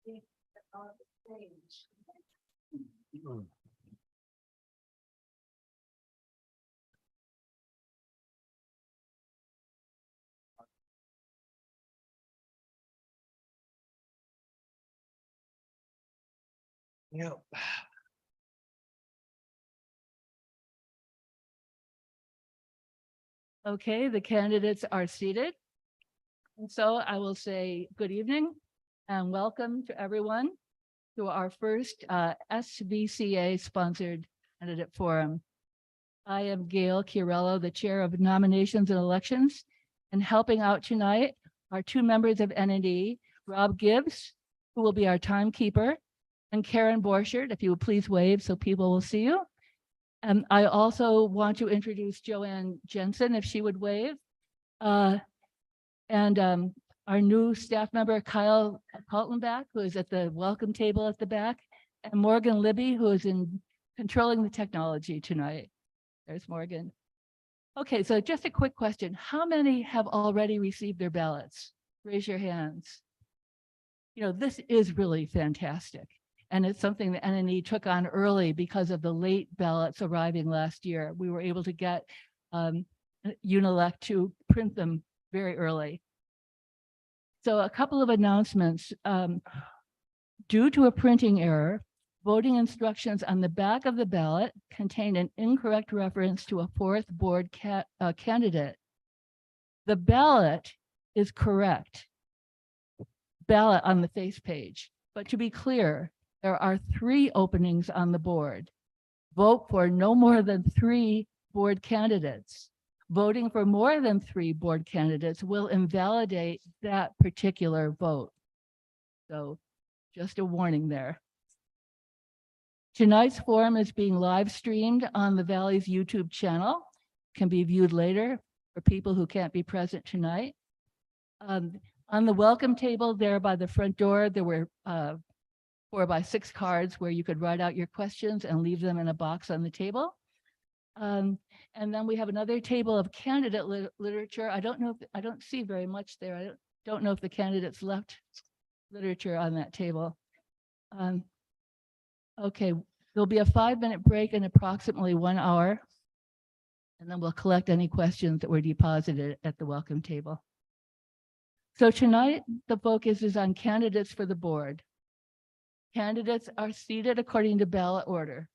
Yep. Okay, the candidates are seated. And so I will say good evening and welcome to everyone to our first SVCA sponsored candidate forum. I am Gail Chiarello, the chair of nominations and elections, and helping out tonight are two members of NNE, Rob Gibbs, who will be our timekeeper, and Karen Borchert, if you would please wave so people will see you. And I also want to introduce Joanne Jensen, if she would wave. And our new staff member, Kyle Kaltenbach, who is at the welcome table at the back, and Morgan Libby, who is in controlling the technology tonight. There's Morgan. Okay, so just a quick question. How many have already received their ballots? Raise your hands. You know, this is really fantastic. And it's something that NNE took on early because of the late ballots arriving last year. We were able to get Unelect to print them very early. So a couple of announcements. Due to a printing error, voting instructions on the back of the ballot contain an incorrect reference to a fourth board candidate. The ballot is correct. Ballot on the face page. But to be clear, there are 3 openings on the board. Vote for no more than 3 board candidates. Voting for more than 3 board candidates will invalidate that particular vote. So just a warning there. Tonight's forum is being live streamed on the Valley's YouTube channel. Can be viewed later for people who can't be present tonight. On the welcome table there by the front door, there were 4x6 cards where you could write out your questions and leave them in a box on the table. And then we have another table of candidate literature. I don't know if I don't see very much there. I don't know if the candidates left literature on that table. Okay, there'll be a 5-minute break in approximately 1 hour. And then we'll collect any questions that were deposited at the welcome table. So tonight, the focus is on candidates for the board. Candidates are seated according to ballot order.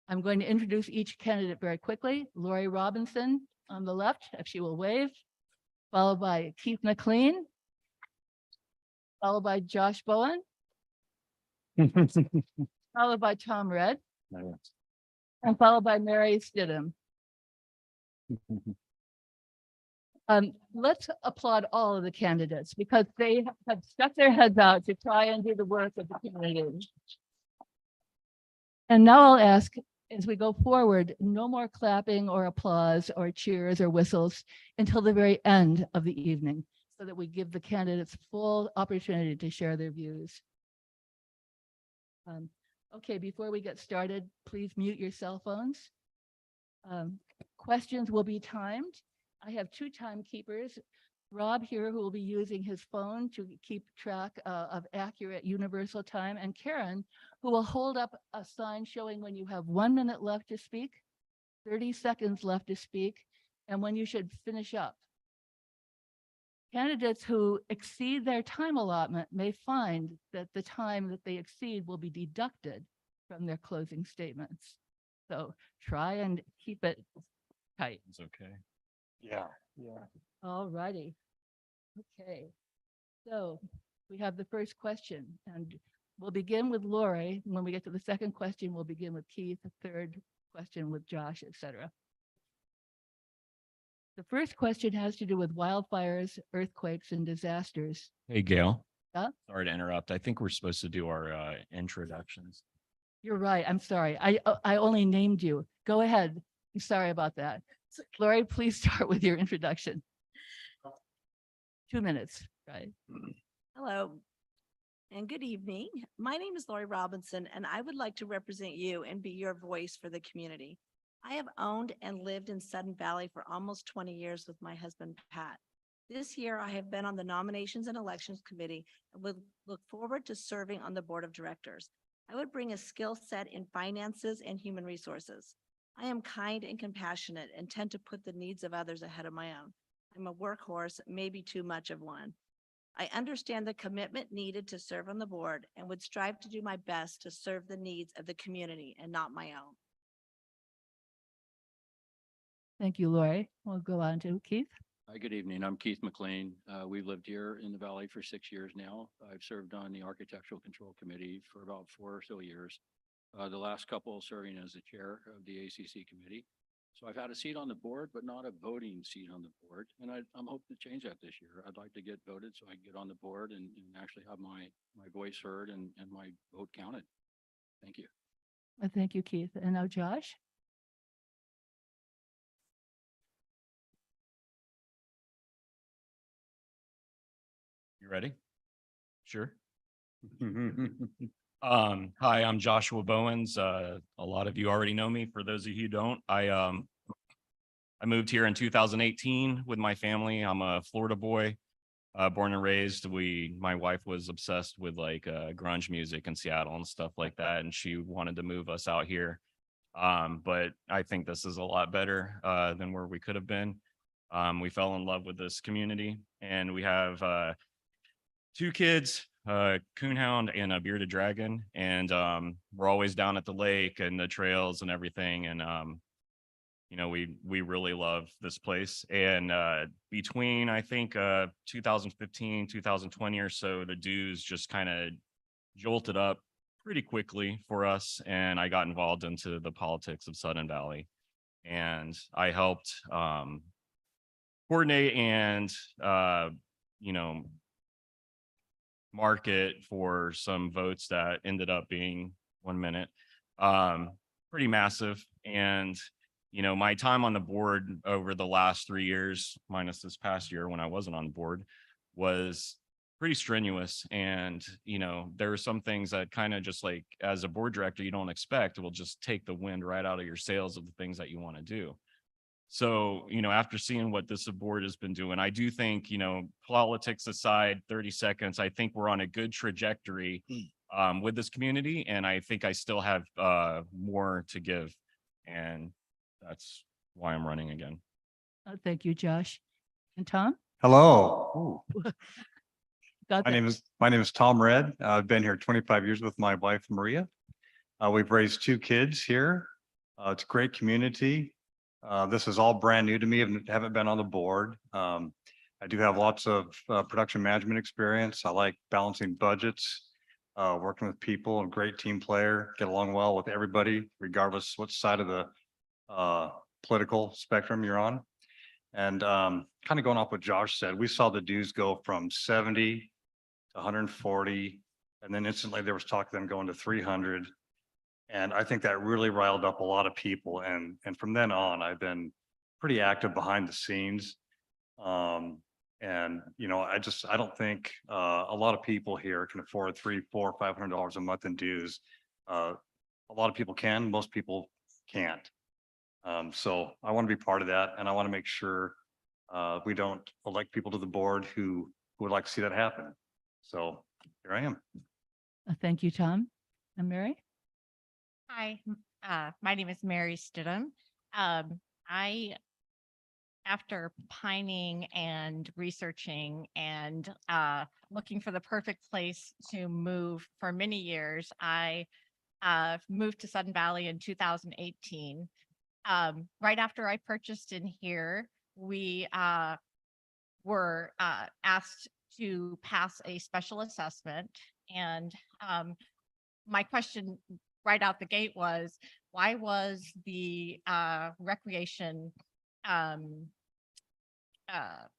I'm going to introduce each candidate very quickly. Lori Robinson on the left, if she will wave, followed by Keith McLean, followed by Josh Bowen, followed by Tom Red, and followed by Mary Stidham. Let's applaud all of the candidates because they have stuck their heads out to try and do the work of the community. And now I'll ask, as we go forward, no more clapping or applause or cheers or whistles until the very end of the evening, so that we give the candidates full opportunity to share their views. Okay, before we get started, please mute your cell phones. Questions will be timed. I have 2 timekeepers, Rob here, who will be using his phone to keep track of accurate universal time, and Karen, who will hold up a sign showing when you have 1 minute left to speak, 30 seconds left to speak, and when you should finish up. Candidates who exceed their time allotment may find that the time that they exceed will be deducted from their closing statements. So try and keep it tight. It's okay. Yeah. All righty. Okay. So we have the first question, and we'll begin with Lori. When we get to the second question, we'll begin with Keith, the third question with Josh, etc. The first question has to do with wildfires, earthquakes, and disasters. Hey, Gail. Yeah? Sorry to interrupt. I think we're supposed to do our introductions. You're right. I'm sorry. I only named you. Go ahead. I'm sorry about that. Lori, please start with your introduction. 2 minutes, right? Hello and good evening. My name is Lori Robinson, and I would like to represent you and be your voice for the community. I have owned and lived in Sudden Valley for almost 20 years with my husband, Pat. This year, I have been on the Nominations and Elections Committee and would look forward to serving on the Board of Directors. I would bring a skill set in finances and human resources. I am kind and compassionate and tend to put the needs of others ahead of my own. I'm a workhorse, maybe too much of one. I understand the commitment needed to serve on the board and would strive to do my best to serve the needs of the community and not my own. Thank you, Lori. We'll go on to Keith. Hi, good evening. I'm Keith McLean. We've lived here in the Valley for 6 years now. I've served on the Architectural Control Committee for about 4 or so years. The last couple serving as the chair of the ACC committee. So I've had a seat on the board, but not a voting seat on the board. And I'm hoping to change that this year. I'd like to get voted so I can get on the board and actually have my voice heard and my vote counted. Thank you. Thank you, Keith. And now Josh. You ready? Sure. Hi, I'm Joshua Bowens. A lot of you already know me. For those of you who don't, I moved here in 2018 with my family. I'm a Florida boy, born and raised. My wife was obsessed with like grunge music in Seattle and stuff like that, and she wanted to move us out here. But I think this is a lot better than where we could have been. We fell in love with this community, and we have 2 kids, coonhound and a bearded dragon. And we're always down at the lake and the trails and everything. And, we really love this place. And between, I think, 2015, 2020 or so, the dues just kind of jolted up pretty quickly for us. And I got involved into the politics of Sudden Valley. And I helped coordinate and, market for some votes that ended up being 1 minute, pretty massive. And, my time on the board over the last 3 years, minus this past year when I wasn't on the board, was pretty strenuous. And, there are some things that kind of just like, as a board director, you don't expect will just take the wind right out of your sails of the things that you want to do. So, after seeing what this board has been doing, I do think, politics aside, 30 seconds, I think we're on a good trajectory with this community. And I think I still have more to give. And that's why I'm running again. Thank you, Josh. And Tom? Hello, Got my that. name is Tom Red. I've been here 25 years with my wife, Maria. We've raised 2 kids here. It's a great community. This is all brand new to me. I haven't been on the board. I do have lots of production management experience. I like balancing budgets, working with people, a great team player, get along well with everybody, regardless what side of the political spectrum you're on. And kind of going off what Josh said, we saw the dues go from 70 to 140, and then instantly there was talk of them going to 300. And I think that really riled up a lot of people. And from then on, I've been pretty active behind the scenes. And, I don't think a lot of people here can afford $300, $400, $500 a month in dues. A lot of people can, most people can't. So I want to be part of that. And I want to make sure we don't elect people to the board who would like to see that happen. So here I am. Thank you, Tom. And Mary? Hi, my name is Mary Stidham. After pining and researching and looking for the perfect place to move for many years, I moved to Sudden Valley in 2018. Right after I purchased in here, we were asked to pass a special assessment. And my question right out the gate was, why was the recreation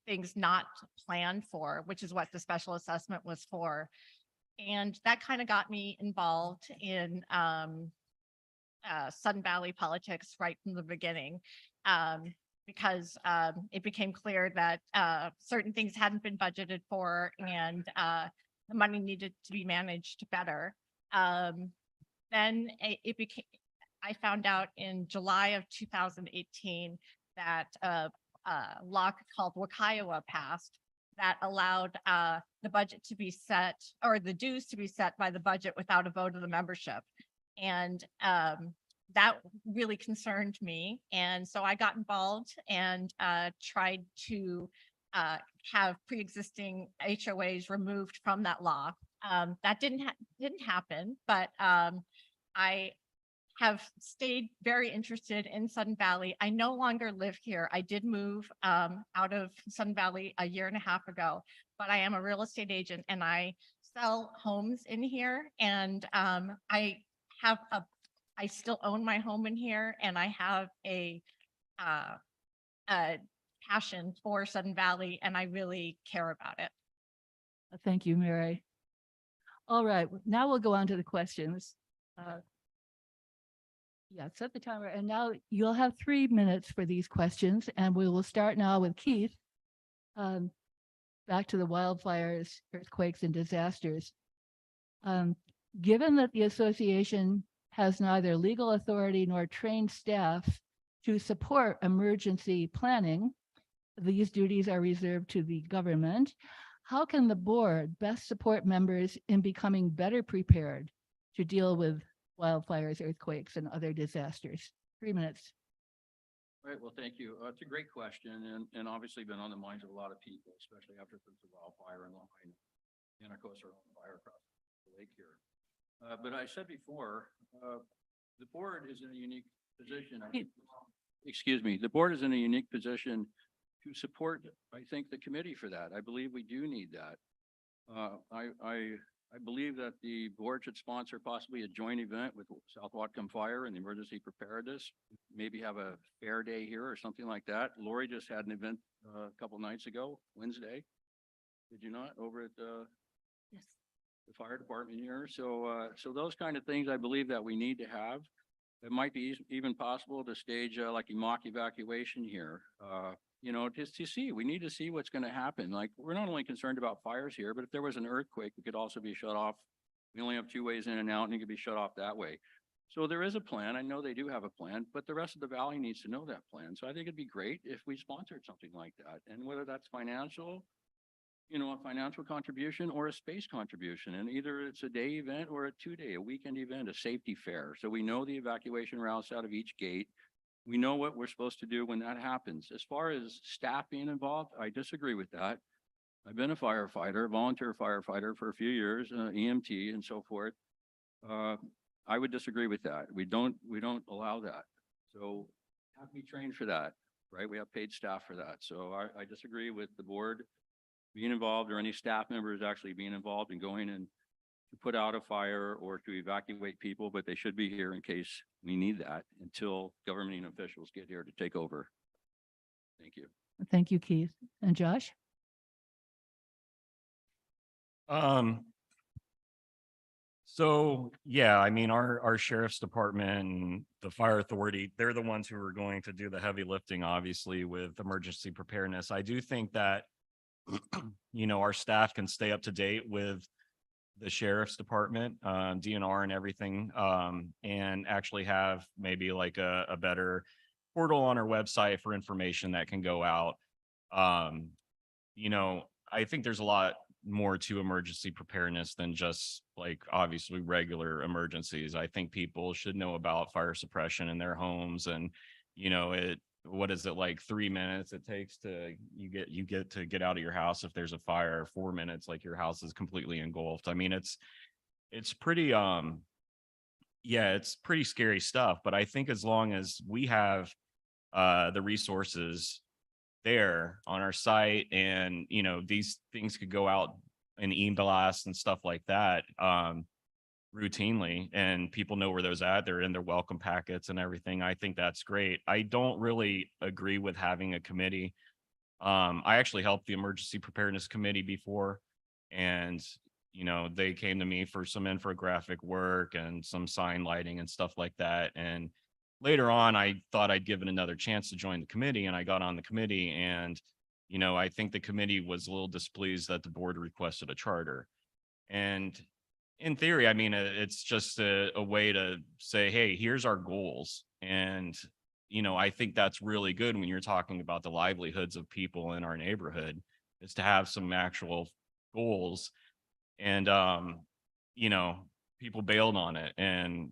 things not planned for, which is what the special assessment was for. And that kind of got me involved in Sun Valley politics right from the beginning, because it became clear that certain things hadn't been budgeted for, and the money needed to be managed better. Then I found out in July of 2018 that a law called Wakiowa passed, that allowed the budget to be set, or the dues to be set by the budget without a vote of the membership. And that really concerned me. And so I got involved and tried to have pre-existing HOAs removed from that law. That didn't happen, but I have stayed very interested in Sudden Valley. I no longer live here. I did move out of Sudden Valley a year and a half ago, but I am a real estate agent and I sell homes in here. And I still own my home in here, and I have a passion for Sudden Valley, and I really care about it. Thank you, Mary. All right, now we'll go on to the questions. Yeah, set the timer, and now you'll have 3 minutes for these questions, and we will start now with Keith. Back to the wildfires, earthquakes, and disasters. Given that the association has neither legal authority nor trained staff to support emergency planning, these duties are reserved to the government. How can the board best support members in becoming better prepared to deal with wildfires, earthquakes, and other disasters? 3 minutes. Right, well, thank you. It's a great question and obviously been on the minds of a lot of people, especially after the wildfire in Line and of course our own fire across the lake here. But I said before, the board is in a unique position. Excuse me, the board is in a unique position to support, I think, the committee for that. I believe we do need that. I believe that the board should sponsor possibly a joint event with South Whatcom Fire and the emergency preparedness. Maybe have a fair day here or something like that. Lori just had an event a couple nights ago, Wednesday. Did you not, over at Yes. the fire department here? So those kind of things I believe that we need to have. It might be even possible to stage like a mock evacuation here. You know, just to see, we need to see what's going to happen. Like, we're not only concerned about fires here, but if there was an earthquake, it could also be shut off. We only have 2 ways in and out, and it could be shut off that way. So there is a plan. I know they do have a plan, but the rest of the valley needs to know that plan. So I think it'd be great if we sponsored something like that. And whether that's financial, you know, a financial contribution or a space contribution, and either it's a day event or a 2-day, a weekend event, a safety fair. So we know the evacuation routes out of each gate. We know what we're supposed to do when that happens. As far as staff being involved, I disagree with that. I've been a firefighter, volunteer firefighter for a few years, EMT and so forth. I would disagree with that. We don't allow that. So have to be trained for that, right? We have paid staff for that. So I disagree with the board being involved or any staff members actually being involved in going and to put out a fire or to evacuate people, but they should be here in case we need that until governing officials get here to take over. Thank you. Thank you, Keith. And Josh? So yeah, I mean, our sheriff's department and the fire authority, they're the ones who are going to do the heavy lifting, obviously, with emergency preparedness. I do think that, you know, our staff can stay up to date with the sheriff's department, DNR and everything, and actually have maybe like a better portal on our website for information that can go out. You know, I think there's a lot more to emergency preparedness than just like obviously regular emergencies. I think people should know about fire suppression in their homes, and you know, what is it, like 3 minutes it takes to you get to get out of your house if there's a fire, 4 minutes like your house is completely engulfed. I mean, it's pretty yeah, it's pretty scary stuff, but I think as long as we have the resources there on our site, and you know, these things could go out in e-blast and stuff like that routinely, and people know where those at, they're in their welcome packets and everything. I think that's great. I don't really agree with having a committee. I actually helped the emergency preparedness committee before, and you know, they came to me for some infographic work and some sign lighting and stuff like that. And later on, I thought I'd given another chance to join the committee, and I got on the committee, and you know, I think the committee was a little displeased that the board requested a charter. And in theory, I mean, it's just a way to say, hey, here's our goals. And, you know, I think that's really good when you're talking about the livelihoods of people in our neighborhood. is to have some actual goals. And, you know, people bailed on it. And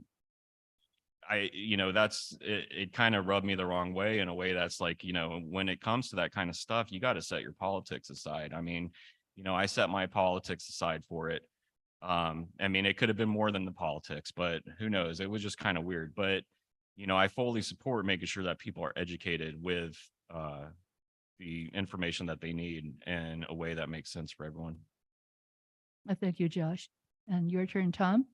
that's, it kind of rubbed me the wrong way, in a way that's like, when it comes to that kind of stuff, you got to set your politics aside. I mean, I set my politics aside for it. I mean, it could have been more than the politics, but who knows? It was just kind of weird. But, I fully support making sure that people are educated with the information that they need in a way that makes sense for everyone. Thank you, Josh. And your turn, Tom.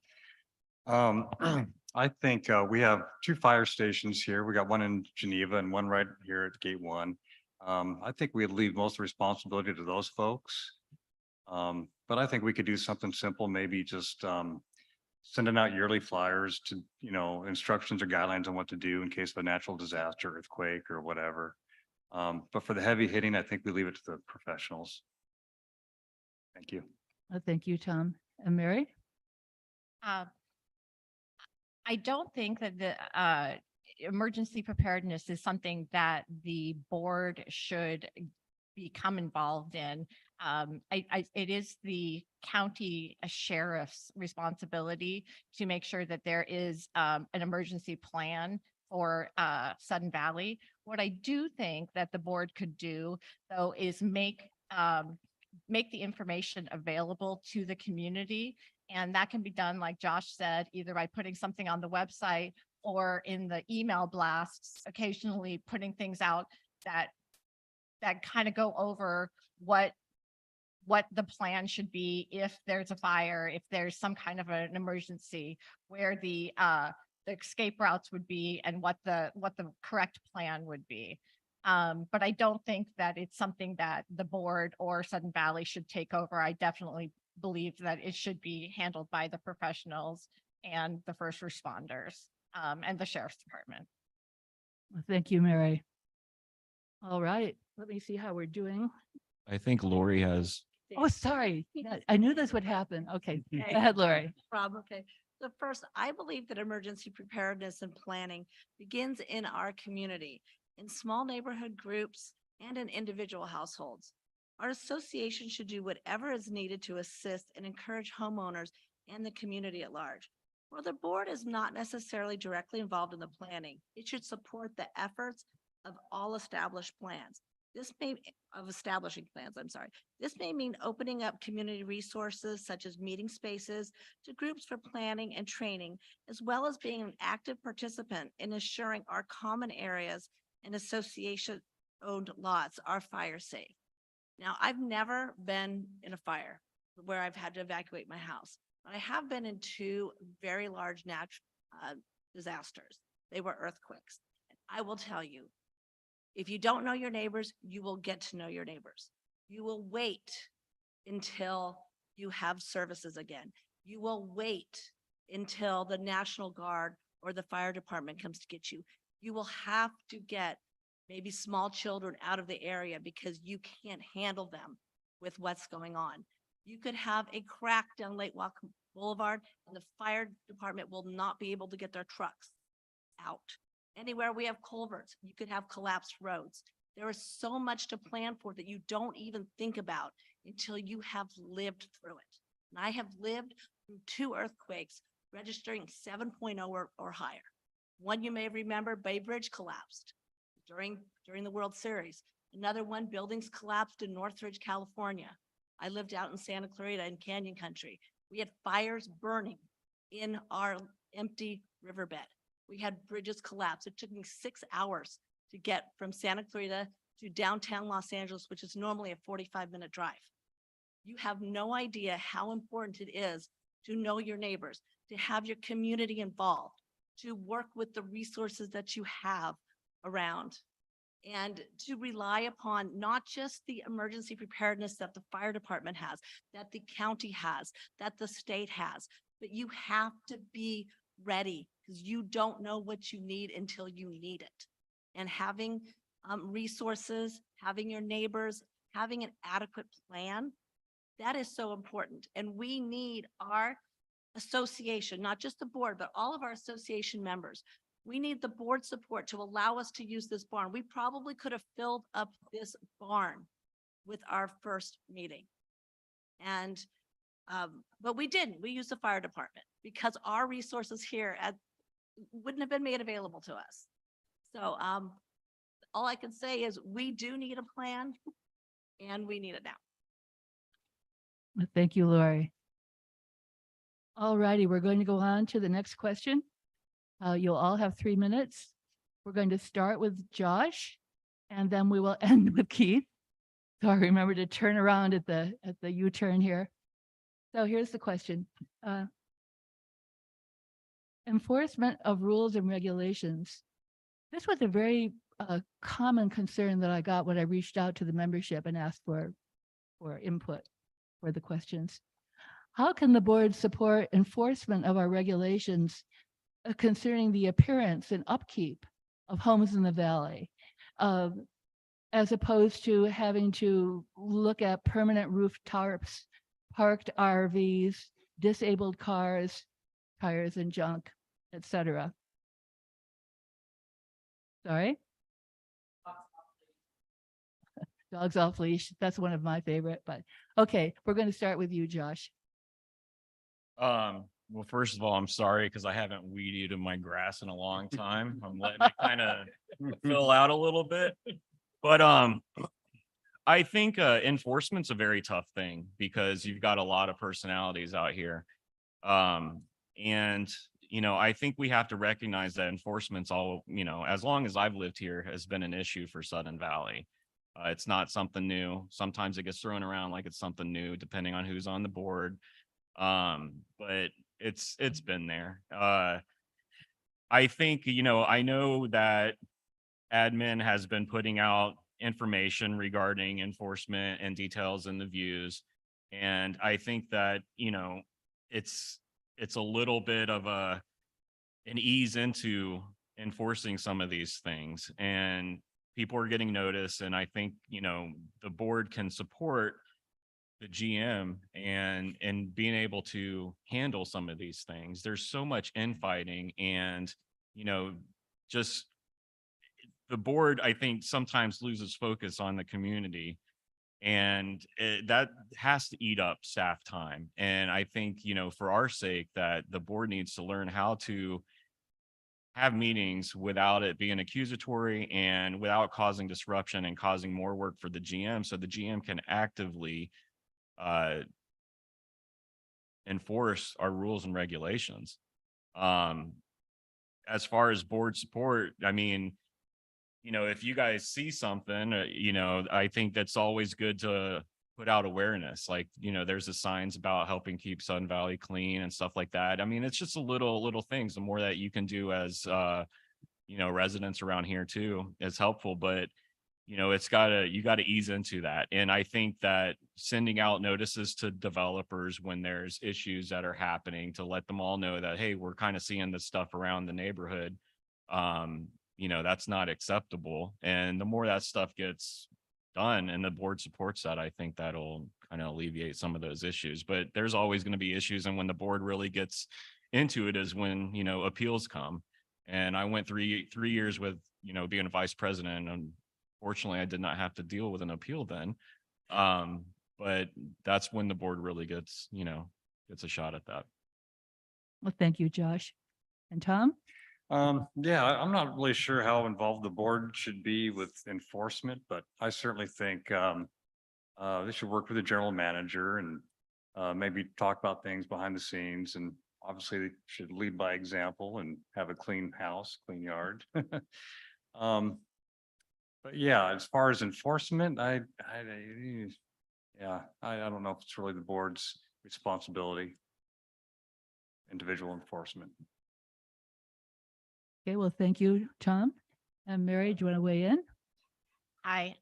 I think we have two fire stations here. We got one in Geneva and one right here at Gate 1. I think we'd leave most of the responsibility to those folks. But I think we could do something simple, maybe just sending out yearly flyers to, instructions or guidelines on what to do in case of a natural disaster, earthquake or whatever. But for the heavy hitting, I think we leave it to the professionals. Thank you. Thank you, Tom. And Mary? I don't think that the emergency preparedness is something that the board should become involved in. It is the county sheriff's responsibility to make sure that there is an emergency plan for Sudden Valley. What I do think that the board could do, though, is make the information available to the community. And that can be done, like Josh said, either by putting something on the website or in the email blasts, occasionally putting things out that kind of go over what the plan should be if there's a fire, if there's some kind of an emergency, where the escape routes would be, and what the correct plan would be. But I don't think that it's something that the board or Sudden Valley should take over. I definitely believe that it should be handled by the professionals and the first responders and the sheriff's department. Thank you, Mary. All right, let me see how we're doing. I think Lori has. Oh, sorry. I knew this would happen. Okay, go ahead, Lori. Problem, okay. So first, I believe that emergency preparedness and planning begins in our community, in small neighborhood groups and in individual households. Our association should do whatever is needed to assist and encourage homeowners and the community at large. While the board is not necessarily directly involved in the planning, it should support the efforts of all established plans. This may mean opening up community resources such as meeting spaces to groups for planning and training, as well as being an active participant in assuring our common areas and association-owned lots are fire safe. Now, I've never been in a fire where I've had to evacuate my house, but I have been in two very large natural disasters. They were earthquakes. And I will tell you, if you don't know your neighbors, you will get to know your neighbors. You will wait until you have services again. You will wait until the National Guard or the fire department comes to get you. You will have to get maybe small children out of the area because you can't handle them with what's going on. You could have a crack down Lake Wacom Boulevard and the fire department will not be able to get their trucks out. Anywhere we have culverts, you could have collapsed roads. There is so much to plan for that you don't even think about until you have lived through it. And I have lived through two earthquakes registering 7.0 or higher. One you may remember, Bay Bridge collapsed during the World Series. Another one, buildings collapsed in Northridge, California. I lived out in Santa Clarita in Canyon Country. We had fires burning in our empty riverbed. We had bridges collapse. It took me 6 hours to get from Santa Clarita to downtown Los Angeles, which is normally a 45-minute drive. You have no idea how important it is to know your neighbors, to have your community involved, to work with the resources that you have around, and to rely upon not just the emergency preparedness that the fire department has, that the county has, that the state has, but you have to be ready because you don't know what you need until you need it. And having resources, having your neighbors, having an adequate plan, that is so important. And we need our association, not just the board, but all of our association members. We need the board support to allow us to use this barn. We probably could have filled up this barn with our first meeting. And, but we didn't. We used the fire department because our resources here wouldn't have been made available to us. So, all I can say is we do need a plan and we need it now. Well, thank you, Lori. All righty, we're going to go on to the next question. You'll all have 3 minutes. We're going to start with Josh, and then we will end with Keith. So I remember to turn around at the U-turn here. So here's the question. Enforcement of rules and regulations. This was a very common concern that I got when I reached out to the membership and asked for input for the questions. How can the board support enforcement of our regulations concerning the appearance and upkeep of homes in the valley, as opposed to having to look at permanent roof tarps, parked RVs, disabled cars, tires and junk, etc.? Sorry? Dogs off leash. That's one of my favorite, but okay, we're going to start with you, Josh. Well, first of all, I'm sorry because I haven't weeded my grass in a long time. I'm letting it kind of fill out a little bit. But I think enforcement's a very tough thing because you've got a lot of personalities out here. And I think we have to recognize that enforcement's all, as long as I've lived here, has been an issue for Sudden Valley. It's not something new. Sometimes it gets thrown around like it's something new, depending on who's on the board. But it's been there. I think, I know that admin has been putting out information regarding enforcement and details in the views. And I think that, it's a little bit of an ease into enforcing some of these things, and people are getting notice. And I think, the board can support the GM and being able to handle some of these things. There's so much infighting, and, just the board, I think, sometimes loses focus on the community, and that has to eat up staff time. And I think, for our sake, that the board needs to learn how to have meetings without it being accusatory and without causing disruption and causing more work for the GM, so the GM can actively enforce our rules and regulations. As far as board support, I mean, if you guys see something, I think that's always good to put out awareness. Like, there's the signs about helping keep Sun Valley clean and stuff like that. I mean, it's just a little things. The more that you can do as, residents around here too, is helpful. But, you gotta ease into that. And I think that sending out notices to developers when there's issues that are happening, to let them all know that, hey, we're kind of seeing this stuff around the neighborhood. That's not acceptable. And the more that stuff gets done and the board supports that, I think that'll kind of alleviate some of those issues. But there's always going to be issues. And when the board really gets into it is when, appeals come. And I went 3 years with, being a vice president, and fortunately I did not have to deal with an appeal then. But that's when the board really gets a shot at that. Well, thank you, Josh. And Tom? Yeah, I'm not really sure how involved the board should be with enforcement, but I certainly think they should work with the general manager and maybe talk about things behind the scenes. And obviously they should lead by example and have a clean house, clean yard. But yeah, as far as enforcement, I don't know if it's really the board's responsibility, individual enforcement. Okay, well, thank you, Tom. And Mary, do you want to weigh in? I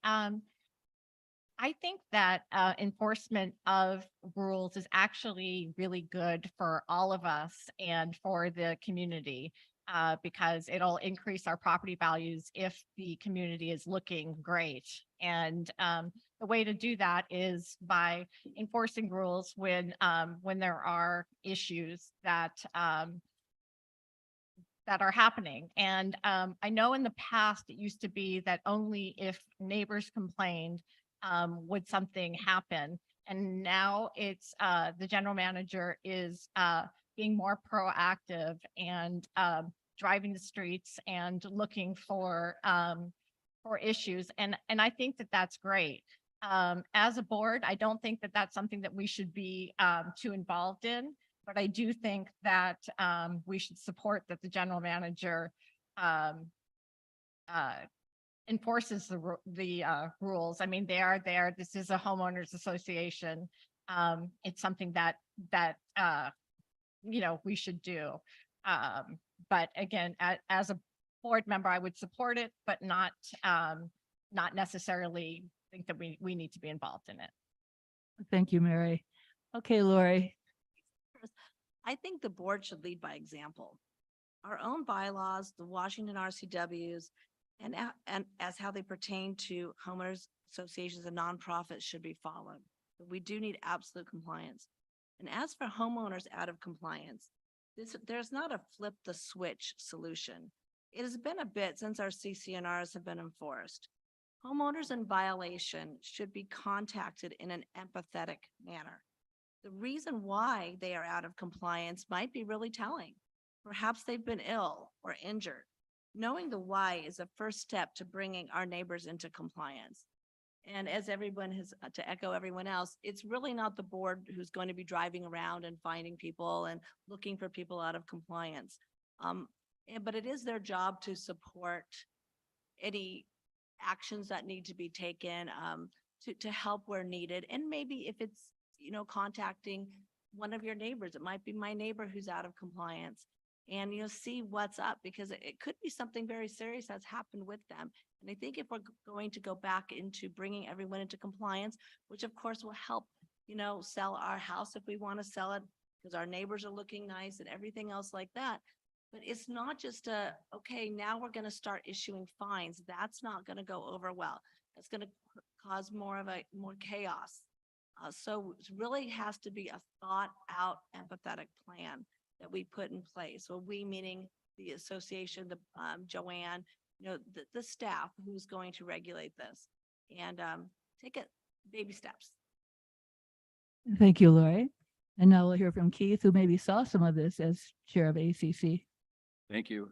think that enforcement of rules is actually really good for all of us and for the community, because it'll increase our property values if the community is looking great. And the way to do that is by enforcing rules when there are issues that are happening. And I know in the past, it used to be that only if neighbors complained would something happen. And now it's, the general manager is, being more proactive and, driving the streets and looking for issues. And I think that that's great. As a board, I don't think that that's something that we should be, too involved in. But I do think that, we should support that the general manager, um, enforces the rules. I mean, they are there. This is a homeowners association. It's something that we should do. But again, as a board member, I would support it, but not necessarily think that we need to be involved in it. Thank you, Mary. Okay, Lori. I think the board should lead by example. Our own bylaws, the Washington RCWs, and as how they pertain to homeowners associations and nonprofits should be followed. But we do need absolute compliance. And as for homeowners out of compliance, there's not a flip the switch solution. It has been a bit since our CCNRs have been enforced. Homeowners in violation should be contacted in an empathetic manner. The reason why they are out of compliance might be really telling. Perhaps they've been ill or injured. Knowing the why is a first step to bringing our neighbors into compliance. And as everyone has, to echo everyone else, it's really not the board who's going to be driving around and finding people and looking for people out of compliance. But it is their job to support any actions that need to be taken, to help where needed. And maybe if it's, contacting one of your neighbors, it might be my neighbor who's out of compliance, and see what's up, because it could be something very serious that's happened with them. And I think if we're going to go back into bringing everyone into compliance, which of course will help, sell our house if we want to sell it because our neighbors are looking nice and everything else like that. But it's not just okay, now we're going to start issuing fines. That's not going to go over well. It's going to cause more chaos. So it really has to be a thought out, empathetic plan that we put in place. Well, we meaning the association, the Joanne, the staff who's going to regulate this, and take it baby steps. Thank you, Lori. And now we'll hear from Keith, who maybe saw some of this as chair of ACC. Thank you.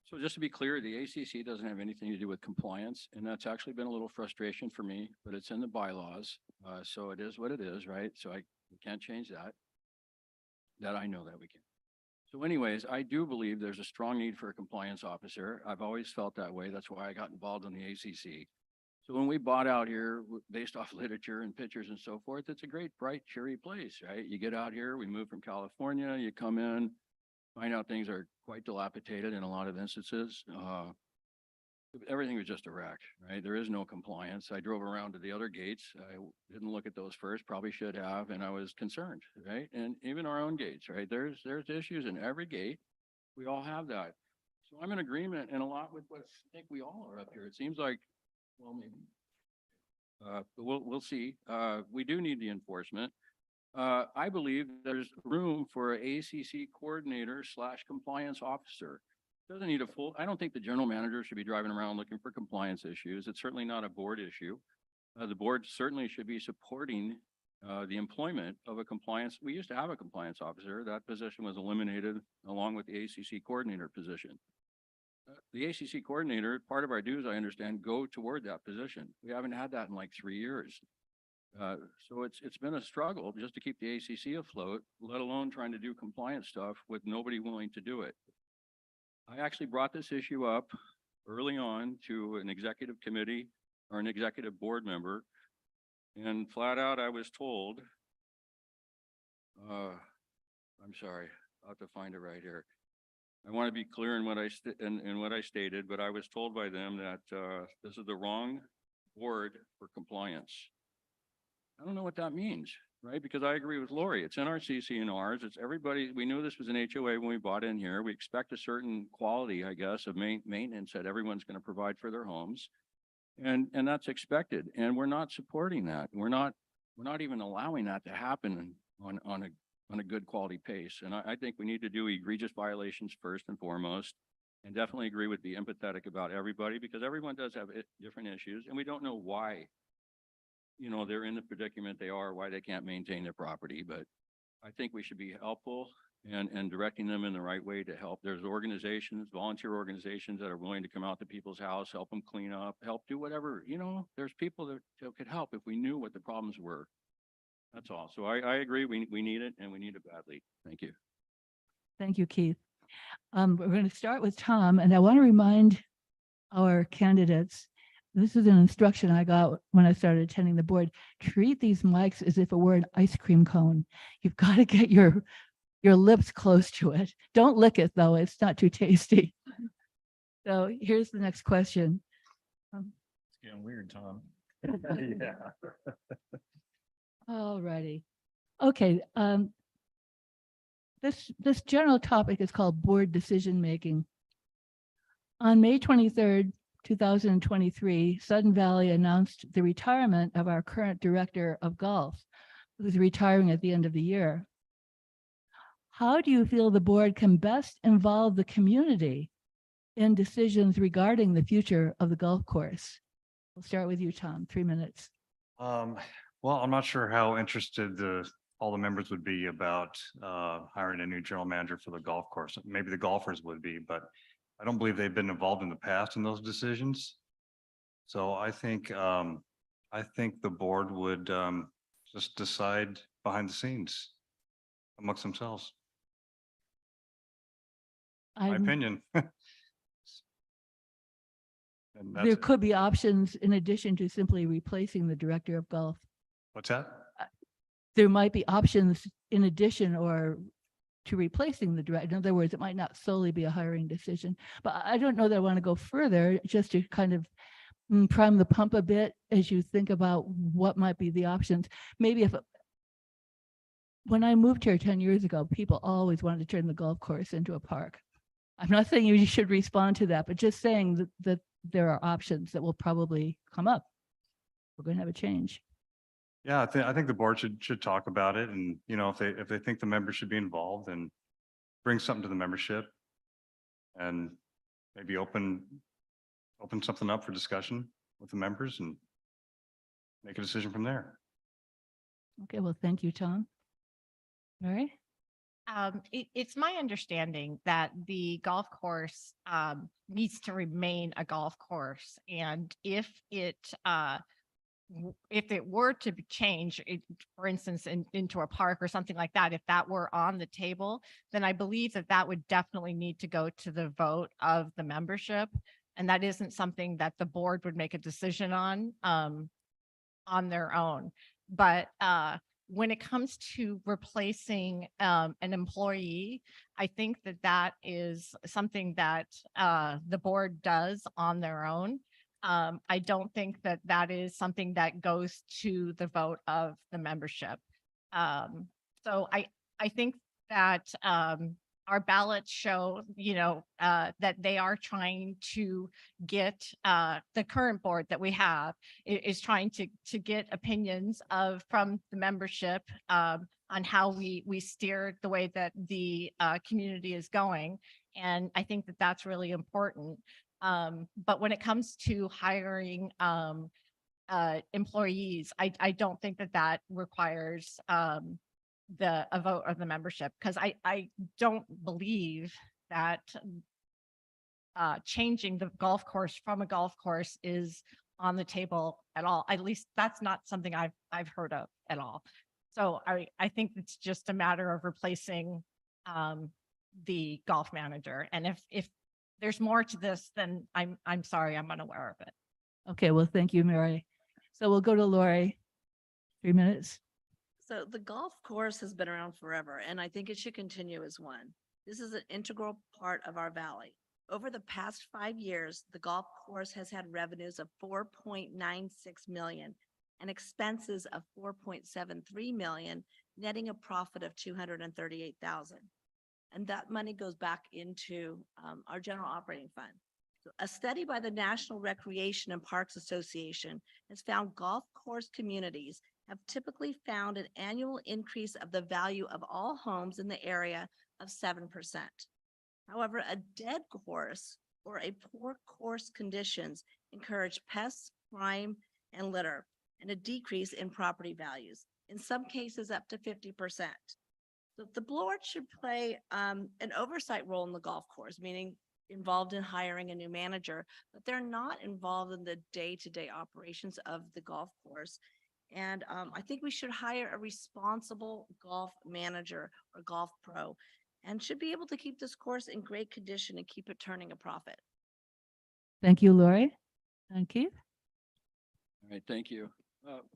So just to be clear, the ACC doesn't have anything to do with compliance, and that's actually been a little frustration for me, but it's in the bylaws. So it is what it is, right? So we can't change that. That I know that we can. So anyways, I do believe there's a strong need for a compliance officer. I've always felt that way. That's why I got involved in the ACC. So when we bought out here, based off literature and pictures and so forth, it's a great, bright, cheery place, right? You get out here, we moved from California, you come in, find out things are quite dilapidated in a lot of instances. Everything was just a wreck, right? There is no compliance. I drove around to the other gates. I didn't look at those first, probably should have, and I was concerned, right? And even our own gates, right? There's issues in every gate. We all have that. So I'm in agreement and a lot with what I think we all are up here. It seems like, well, maybe. But we'll see. We do need the enforcement. I believe there's room for an ACC coordinator / compliance officer. Doesn't need a full, I don't think the general manager should be driving around looking for compliance issues. It's certainly not a board issue. The board certainly should be supporting the employment of a compliance. We used to have a compliance officer. That position was eliminated along with the ACC coordinator position. The ACC coordinator, part of our dues, I understand, go toward that position. We haven't had that in like 3 years. So it's been a struggle just to keep the ACC afloat, let alone trying to do compliance stuff with nobody willing to do it. I actually brought this issue up early on to an executive committee or an executive board member, and flat out I was told, I'm sorry, I'll have to find it right here. I want to be clear in what I stated, but I was told by them that this is the wrong board for compliance. I don't know what that means, right? Because I agree with Lori. It's in our CCNRs. It's everybody. We knew this was an HOA when we bought in here. We expect a certain quality, I guess, of maintenance that everyone's going to provide for their homes. And that's expected. And we're not supporting that. We're not even allowing that to happen on a good quality pace. And I think we need to do egregious violations first and foremost, and definitely agree with be empathetic about everybody, because everyone does have different issues and we don't know why you know, they're in the predicament they are, why they can't maintain their property, but I think we should be helpful and directing them in the right way to help. There's organizations, volunteer organizations that are willing to come out to people's house, help them clean up, help do whatever, you know, there's people that could help if we knew what the problems were. That's all. So I agree. We need it and we need it badly. Thank you. Thank you, Keith. We're going to start with Tom, and I want to remind our candidates, this is an instruction I got when I started attending the board, treat these mics as if it were an ice cream cone. You've got to get your lips close to it. Don't lick it though, it's not too tasty. So here's the next question. It's getting weird, Tom. Yeah. All righty. Okay, this general topic is called board decision making. On May 23rd, 2023, Sudden Valley announced the retirement of our current director of golf, who's retiring at the end of the year. How do you feel the board can best involve the community in decisions regarding the future of the golf course? We'll start with you, Tom, 3 minutes. Well, I'm not sure how interested all the members would be about hiring a new general manager for the golf course. Maybe the golfers would be, but I don't believe they've been involved in the past in those decisions. So I think the board would just decide behind the scenes amongst themselves. My I'm- opinion. And that's There it. could be options in addition to simply replacing the director of golf. What's that? There might be options in addition or to replacing the director. In other words, it might not solely be a hiring decision, but I don't know that I want to go further, just to kind of prime the pump a bit as you think about what might be the options. Maybe when I moved here 10 years ago, people always wanted to turn the golf course into a park. I'm not saying you should respond to that, but just saying that there are options that will probably come up. We're going to have a change. Yeah, I think the board should talk about it, and you know, if they think the members should be involved, and bring something to the membership, and maybe open something up for discussion with the members and make a decision from there. Okay, well, thank you, Tom. Mary? It's my understanding that the golf course needs to remain a golf course. And if it were to be changed, for instance, into a park or something like that, if that were on the table, then I believe that would definitely need to go to the vote of the membership. And that isn't something that the board would make a decision on their own. But when it comes to replacing an employee, I think that is something that the board does on their own. I don't think that is something that goes to the vote of the membership. So I think that our ballots show, that they are trying to get the current board that we have is trying to get opinions from the membership on how we steer the way that the community is going. And I think that's really important. But when it comes to hiring employees, I don't think that requires a vote of the membership, because I don't believe that changing the golf course from a golf course is on the table at all. At least that's not something I've heard of at all. So I think it's just a matter of replacing the golf manager. And if there's more to this, then I'm sorry, I'm unaware of it. Okay, well, thank you, Mary. So we'll go to Lori. 3 minutes. So the golf course has been around forever, and I think it should continue as one. This is an integral part of our valley. Over the past 5 years, the golf course has had revenues of 4.96 million and expenses of 4.73 million, netting a profit of 238,000. And that money goes back into our general operating fund. So a study by the National Recreation and Parks Association has found golf course communities have typically found an annual increase of the value of all homes in the area of 7%. However, a dead course or a poor course conditions encourage pests, crime, and litter. and a decrease in property values, in some cases up to 50%. So the board should play an oversight role in the golf course, meaning involved in hiring a new manager, but they're not involved in the day-to-day operations of the golf course. And I think we should hire a responsible golf manager or golf pro and should be able to keep this course in great condition and keep it turning a profit. Thank you, Lori. And Keith? All right, thank you.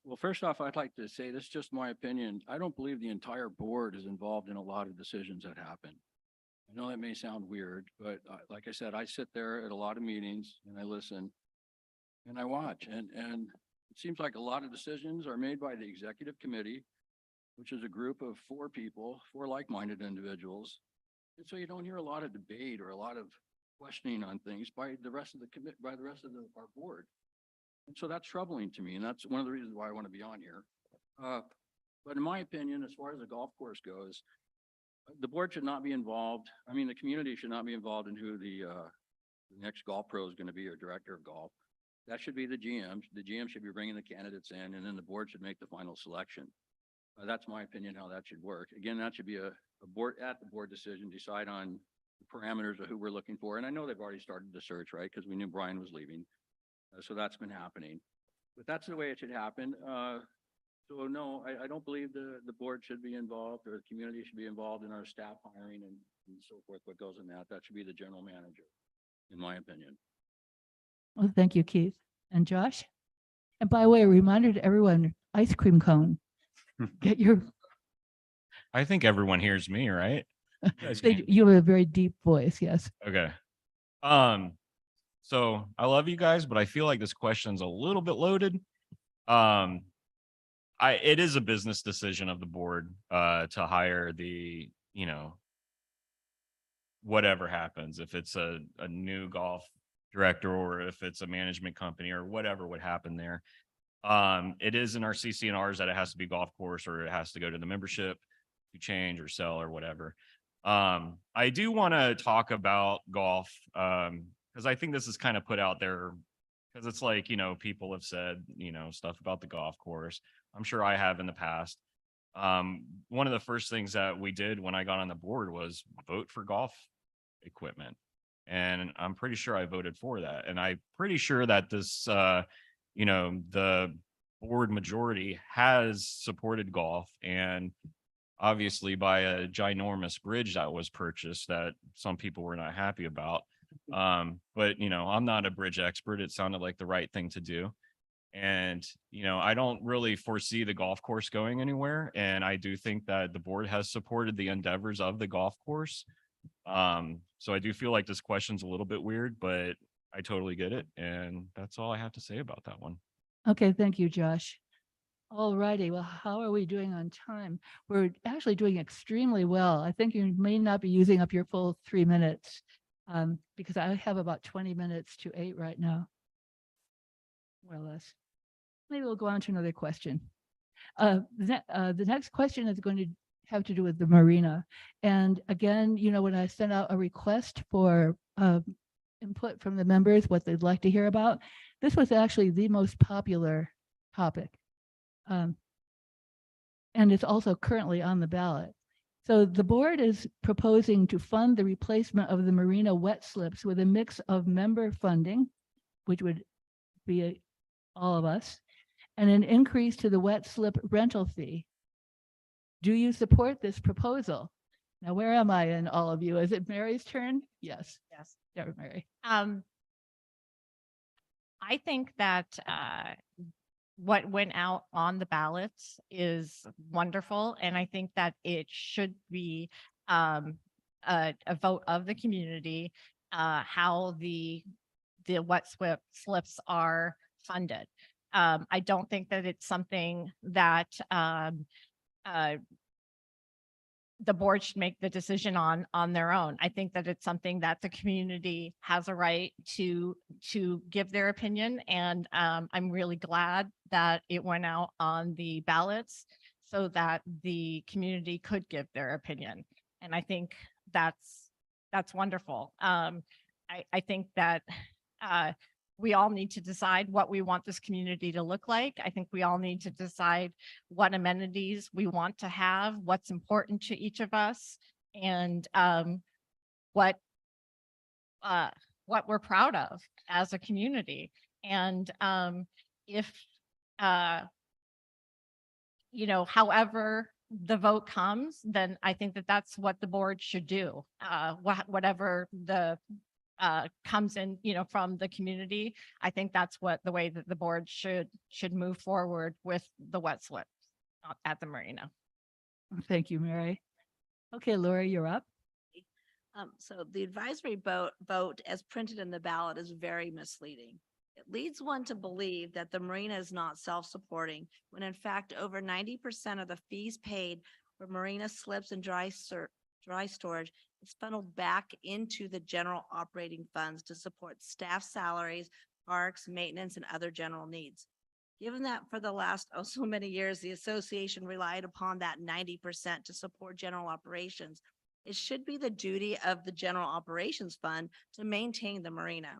Well, first off, I'd like to say this is just my opinion. I don't believe the entire board is involved in a lot of decisions that happen. I know that may sound weird, but like I said, I sit there at a lot of meetings and I listen and I watch, and it seems like a lot of decisions are made by the executive committee, which is a group of 4 people, 4 like-minded individuals. And so you don't hear a lot of debate or a lot of questioning on things by the rest of the our board. And so that's troubling to me. And that's one of the reasons why I want to be on here. But in my opinion, as far as the golf course goes, the board should not be involved. I mean, the community should not be involved in who the next golf pro is going to be, or director of golf. That should be the GM. The GM should be bringing the candidates in, and then the board should make the final selection. That's my opinion how that should work. Again, that should be a board decision, decide on the parameters of who we're looking for. And I know they've already started the search, right? Because we knew Brian was leaving. So that's been happening. But that's the way it should happen. So no, I don't believe the board should be involved, or the community should be involved in our staff hiring and so forth. What goes in that should be the general manager, in my opinion. Well, thank you, Keith. And Josh? And by the way, a reminder to everyone, ice cream cone. Get your, I think everyone hears me, right? you have a very deep voice, yes. Okay. So I love you guys, but I feel like this question's a little bit loaded. It is a business decision of the board to hire the, whatever happens, if it's a new golf director or if it's a management company or whatever would happen there. It is in our CC&Rs that it has to be golf course, or it has to go to the membership to change or sell or whatever. I do want to talk about golf because I think this is kind of put out there because it's like, people have said, stuff about the golf course. I'm sure I have in the past. One of the first things that we did when I got on the board was vote for golf equipment. And I'm pretty sure I voted for that. And I'm pretty sure that this, the board majority has supported golf, and obviously by a ginormous bridge that was purchased that some people were not happy about. But, I'm not a bridge expert. It sounded like the right thing to do. And, I don't really foresee the golf course going anywhere. And I do think that the board has supported the endeavors of the golf course. So I do feel like this question's a little bit weird, but I totally get it. And that's all I have to say about that one. Okay, thank you, Josh. All righty, well, how are we doing on time? We're actually doing extremely well. I think you may not be using up your full 3 minutes because I have about 20 minutes to 8 right now, more or less. Maybe we'll go on to another question. The next question is going to have to do with the Marina. And again, when I sent out a request for input from the members, what they'd like to hear about, this was actually the most popular topic. And it's also currently on the ballot. So the board is proposing to fund the replacement of the Marina wet slips with a mix of member funding, which would be all of us, and an increase to the wet slip rental fee. Do you support this proposal? Now, where am I in all of you? Is it Mary's turn? Yes. Yes. Yeah, Mary. I think that what went out on the ballots is wonderful. And I think that it should be a vote of the community, how the wet slips are funded. I don't think that it's something that the board should make the decision on their own. I think that it's something that the community has a right to give their opinion. And I'm really glad that it went out on the ballots so that the community could give their opinion. And I think that's wonderful. I think that we all need to decide what we want this community to look like. I think we all need to decide what amenities we want to have, what's important to each of us, and what we're proud of as a community. And if however the vote comes, then I think that that's what the board should do. Whatever the comes in, from the community, I think that's the way that the board should move forward with the wet slip at the marina. Thank you, Mary. Okay, Lori, you're up. So the advisory vote as printed in the ballot is very misleading. It leads one to believe that the marina is not self-supporting, when in fact, over 90% of the fees paid for marina slips and dry storage is funneled back into the general operating funds to support staff salaries, parks, maintenance, and other general needs. Given that for the last so many years, the association relied upon that 90% to support general operations, it should be the duty of the general operations fund to maintain the marina.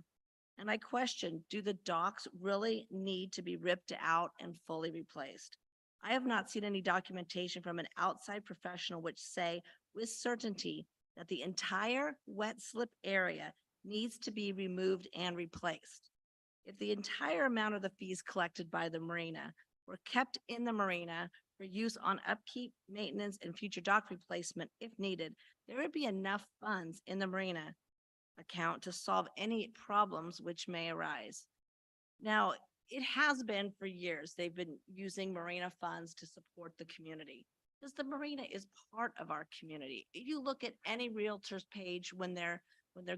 And I question, do the docks really need to be ripped out and fully replaced? I have not seen any documentation from an outside professional which say with certainty that the entire wet slip area needs to be removed and replaced. If the entire amount of the fees collected by the marina were kept in the marina for use on upkeep, maintenance, and future dock replacement if needed, there would be enough funds in the marina account to solve any problems which may arise. Now, it has been for years, they've been using marina funds to support the community, because the marina is part of our community. If you look at any realtor's page when they're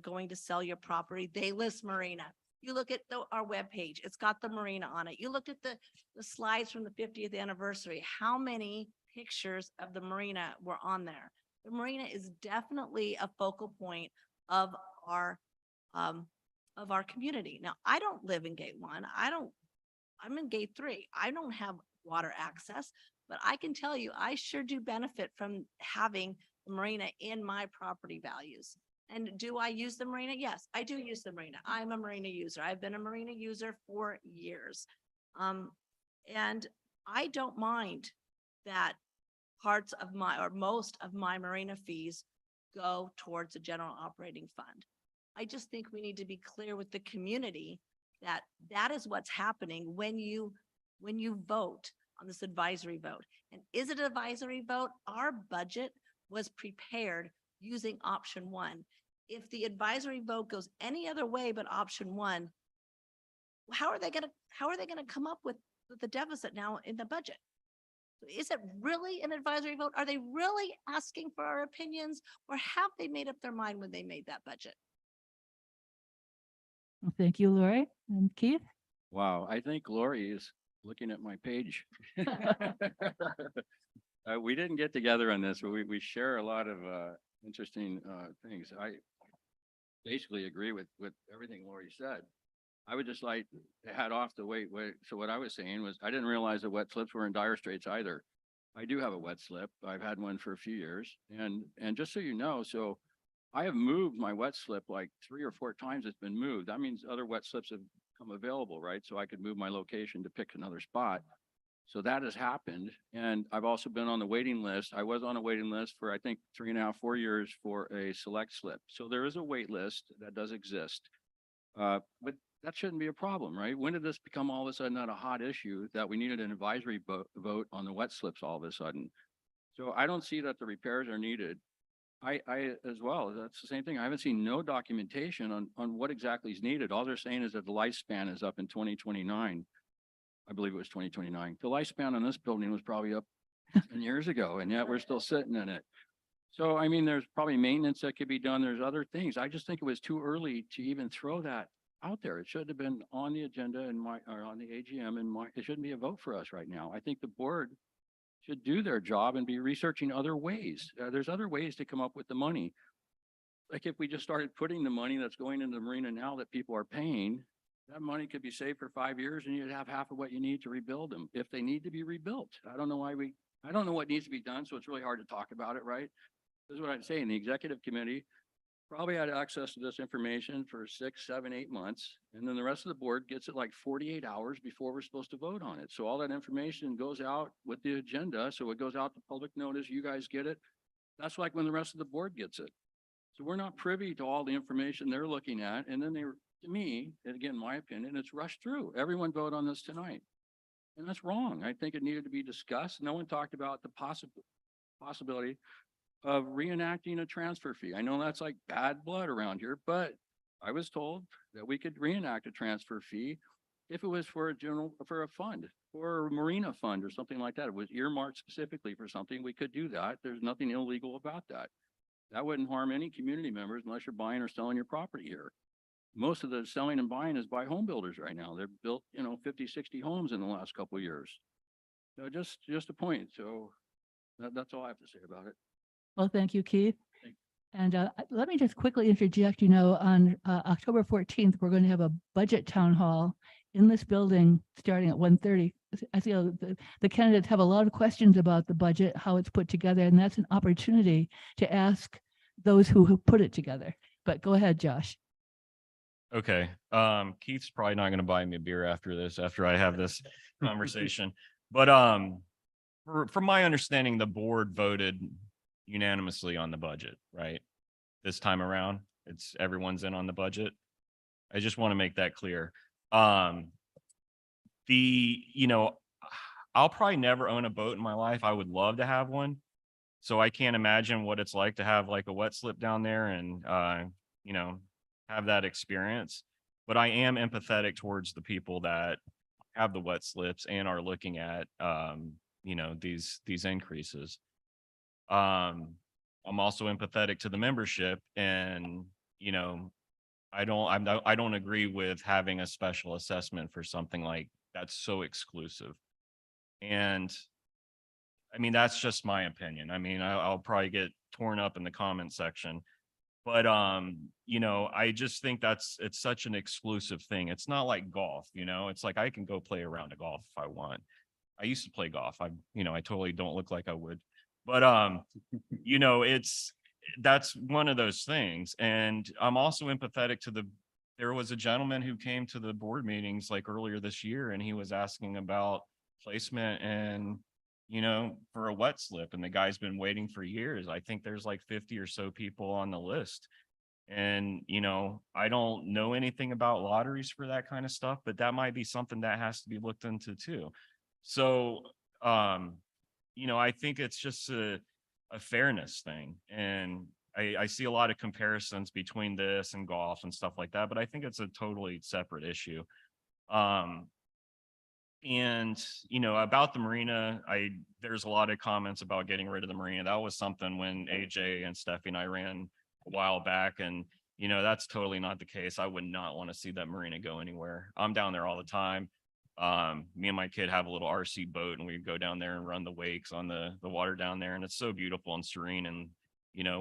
going to sell your property, they list marina. You look at our webpage, it's got the marina on it. You look at the slides from the 50th anniversary, how many pictures of the marina were on there? The marina is definitely a focal point of our community. Now, I don't live in gate 1. I'm in gate 3. I don't have water access, but I can tell you, I sure do benefit from having the marina in my property values. And do I use the marina? Yes, I do use the marina. I'm a marina user. I've been a marina user for years. And I don't mind that parts of most of my marina fees go towards the general operating fund. I just think we need to be clear with the community that that is what's happening when you vote on this advisory vote. And is it an advisory vote? Our budget was prepared using option 1. If the advisory vote goes any other way but option 1, how are they going to come up with the deficit now in the budget? Is it really an advisory vote? Are they really asking for our opinions, or have they made up their mind when they made that budget? Well, thank you, Lori. And Keith? Wow, I think Lori is looking at my page. We didn't get together on this, but we share a lot of interesting things. I basically agree with everything Lori said. I would just like to head off the wait. So what I was saying was I didn't realize that wet slips were in dire straits either. I do have a wet slip. I've had one for a few years. And just so you know, so I have moved my wet slip like 3 or 4 times. It's been moved. That means other wet slips have come available, right? So I could move my location to pick another spot. So that has happened. And I've also been on the waiting list. I was on a waiting list for, I think, 3.5, 4 years for a select slip. So there is a wait list that does exist. But that shouldn't be a problem, right? When did this become all of a sudden not a hot issue that we needed an advisory vote on the wet slips all of a sudden? So I don't see that the repairs are needed. I as well, that's the same thing. I haven't seen no documentation on what exactly is needed. All they're saying is that the lifespan is up in 2029. I believe it was 2029. The lifespan on this building was probably up 10 years ago, and yet we're still sitting in it. So, I mean, there's probably maintenance that could be done. There's other things. I just think it was too early to even throw that out there. It should have been on the agenda or on the AGM, and it shouldn't be a vote for us right now. I think the board should do their job and be researching other ways. There's other ways to come up with the money. Like if we just started putting the money that's going into the marina now that people are paying, that money could be saved for 5 years and you'd have half of what you need to rebuild them if they need to be rebuilt. I don't know what needs to be done. So it's really hard to talk about it, right? This is what I'm saying. The executive committee probably had access to this information for 6, 7, 8 months. And then the rest of the board gets it like 48 hours before we're supposed to vote on it. So all that information goes out with the agenda. So it goes out to public notice. You guys get it. That's like when the rest of the board gets it. So we're not privy to all the information they're looking at. And then to me, and again, my opinion, it's rushed through. Everyone vote on this tonight. And that's wrong. I think it needed to be discussed. No one talked about the possibility of reenacting a transfer fee. I know that's like bad blood around here, but I was told that we could reenact a transfer fee if it was for a fund or a Marina fund or something like that. It was earmarked specifically for something. We could do that. There's nothing illegal about that. That wouldn't harm any community members unless you're buying or selling your property here. Most of the selling and buying is by home builders right now. They've built, 50, 60 homes in the last couple of years. So just a point. So that's all I have to say about it. Well, thank you, Keith. Thank And let me just quickly interject, on October 14th, we're going to have a budget town hall in this building starting at 1:30. I feel the candidates have a lot of questions about the budget, how it's put together, and that's an opportunity to ask those who put it together. But go ahead, Josh. Okay. Keith's probably not going to buy me a beer after this, after I have this conversation. But from my understanding, the board voted unanimously on the budget, right? This time around, everyone's in on the budget. I just want to make that clear. I'll probably never own a boat in my life. I would love to have one. So I can't imagine what it's like to have like a wet slip down there and, have that experience. But I am empathetic towards the people that have the wet slips and are looking at, these increases. I'm also empathetic to the membership, and I don't agree with having a special assessment for something like that's so exclusive. And I mean, that's just my opinion. I mean, I'll probably get torn up in the comment section, but I just think it's such an exclusive thing. It's not like golf, it's like I can go play a round of golf if I want. I used to play golf. I totally don't look like I would, but that's one of those things. And I'm also empathetic to there was a gentleman who came to the board meetings like earlier this year, and he was asking about placement and, for a wet slip, and the guy's been waiting for years. I think there's like 50 or so people on the list. And, I don't know anything about lotteries for that kind of stuff, but that might be something that has to be looked into too. So, I think it's just a fairness thing. And I see a lot of comparisons between this and golf and stuff like that, but I think it's a totally separate issue. And, about the Marina, there's a lot of comments about getting rid of the Marina. That was something when AJ and Steffi and I ran a while back, and, that's totally not the case. I would not want to see that Marina go anywhere. I'm down there all the time. Me and my kid have a little RC boat, and we go down there and run the wakes on the water down there. And it's so beautiful and serene. And,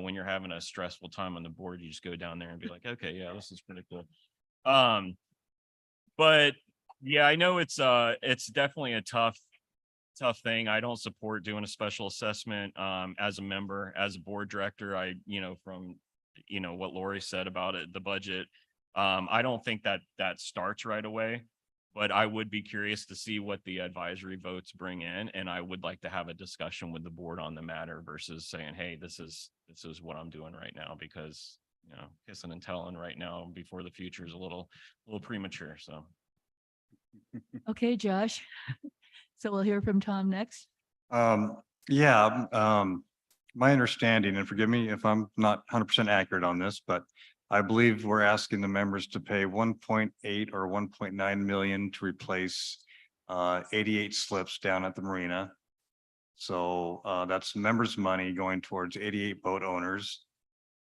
when you're having a stressful time on the board, you just go down there and be like, okay, yeah, this is pretty cool. But yeah, I know it's definitely a tough thing. I don't support doing a special assessment, as a member, as a board director. From, what Lori said about it, the budget, I don't think that starts right away. But I would be curious to see what the advisory votes bring in. And I would like to have a discussion with the board on the matter versus saying, hey, this is what I'm doing right now, because, kissing and telling right now before the future is a little premature. So. Okay, Josh. So we'll hear from Tom next. My understanding, and forgive me if I'm not 100% accurate on this, but I believe we're asking the members to pay 1.8 or 1.9 million to replace 88 slips down at the Marina. So that's members' money going towards 88 boat owners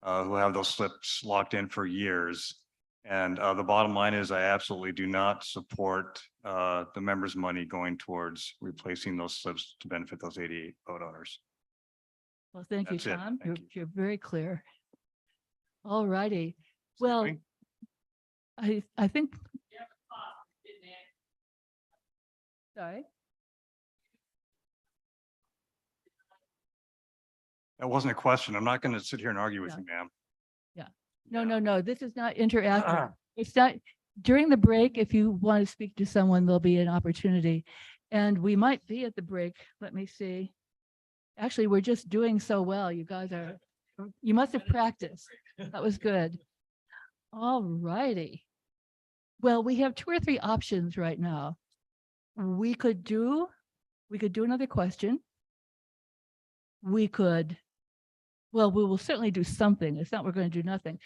who have those slips locked in for years. And the bottom line is I absolutely do not support the members' money going towards replacing those slips to benefit those 88 boat owners. Well, thank you, That's it. Tom. Thank you. You're very clear. All righty. Well, I think. Sorry. That wasn't a question. I'm not going to sit here and argue with Yeah. you, ma'am. Yeah. No, this is not interactive. It's not, during the break, if you want to speak to someone, there'll be an opportunity. And we might be at the break. Let me see. Actually, we're just doing so well. You guys are, you must have practiced. That was good. All righty. Well, we have 2 or 3 options right now. We could do another question. We could, well, we will certainly do something. It's not we're going to do nothing.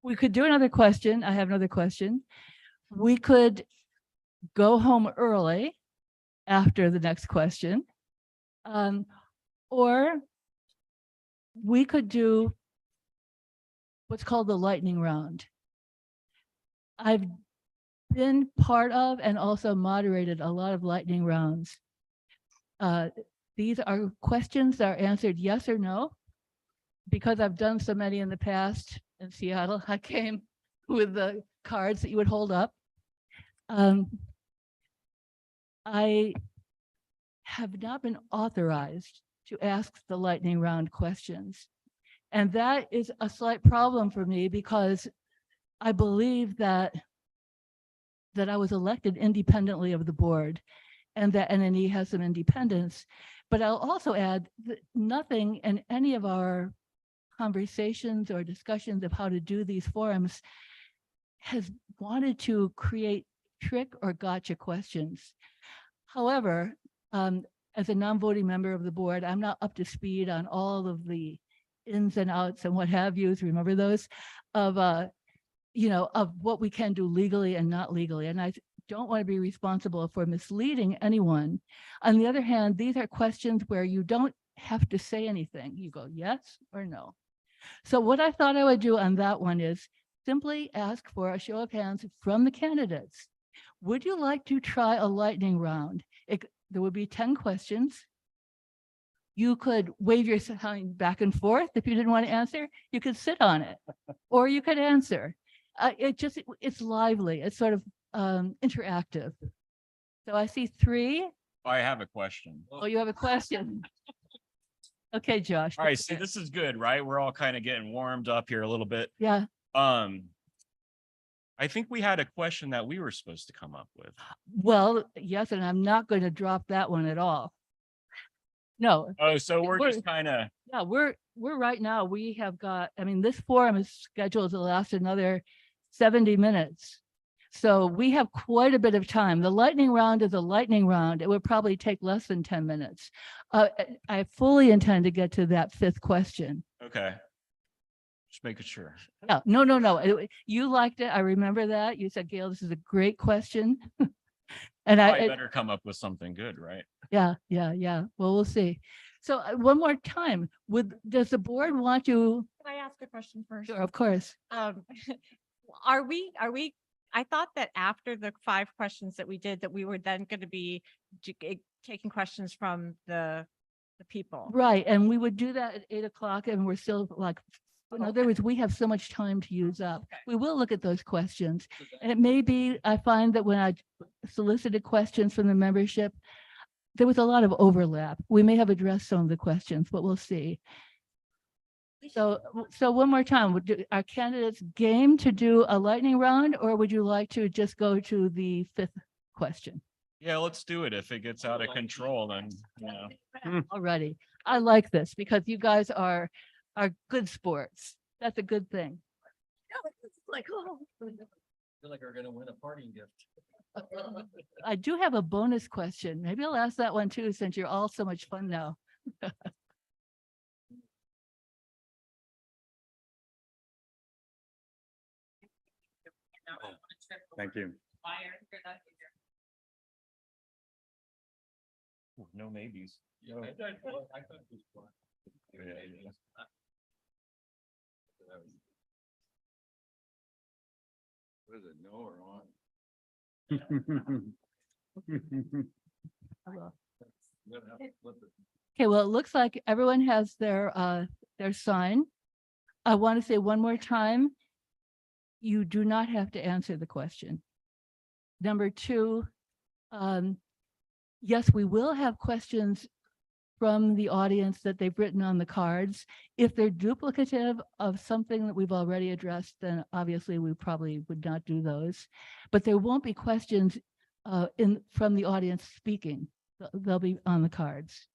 We could do another question. I have another question. We could go home early after the next question. Or we could do what's called the lightning round. I've been part of and also moderated a lot of lightning rounds. These are questions that are answered yes or no. Because I've done so many in the past in Seattle, I came with the cards that you would hold up. I have not been authorized to ask the lightning round questions. And that is a slight problem for me because I believe that I was elected independently of the board and that NNE has some independence. But I'll also add that nothing in any of our conversations or discussions of how to do these forums has wanted to create trick or gotcha questions. However, as a non-voting member of the board, I'm not up to speed on all of the ins and outs and what have yous. Remember those of, of what we can do legally and not legally. And I don't want to be responsible for misleading anyone. On the other hand, these are questions where you don't have to say anything. You go yes or no. So what I thought I would do on that one is simply ask for a show of hands from the candidates. Would you like to try a lightning round? There would be 10 questions. You could wave your sign back and forth. If you didn't want to answer, you could sit on it or you could answer. It's lively. It's sort of interactive. So I see 3. I have a question. Oh, you have a question. Okay, Josh. All right, see, this is good, right? We're all kind of getting warmed up here a little bit. Yeah. I think we had a question that we were supposed to come up with. Well, yes, and I'm not going to drop that one at all. No. Oh, so we're just kind of, Yeah, we're right now, we have got, I mean, this forum is scheduled to last another 70 minutes. So we have quite a bit of time. The lightning round is a lightning round. It would probably take less than 10 minutes. I fully intend to get to that 5th question. okay. Just making sure. Yeah, no. You liked it. I remember that. You said, Gail, this is a great question. And I better come up with something good, right? Yeah. Well, we'll see. So one more time, does the board want to? Can I ask a question first? Sure, of course. Are we, I thought that after the 5 questions that we did, that we were then going to be taking questions from the people. Right. And we would do that at 8 o'clock and we're still like, in other words, we have so much time to use up. Okay. We will look at those questions. And it may be, I find that when I solicited questions from the membership, there was a lot of overlap. We may have addressed some of the questions, but we'll see. So one more time, are candidates game to do a lightning round or would you like to just go to the 5th question? Yeah, let's do it. If it gets out of control, then, Alrighty. I like this because you guys are good sports. That's a good thing. Like, oh. Feel like we're gonna win a parting gift. I do have a bonus question. Maybe I'll ask that one too, since you're all so much fun now. Thank you. no maybes. Yeah. Was it no or on? Okay, well, it looks like everyone has their sign. I want to say one more time, you do not have to answer the question. Number 2, yes, we will have questions from the audience that they've written on the cards. If they're duplicative of something that we've already addressed, then obviously we probably would not do those. But there won't be questions from the audience speaking. They'll be on the cards.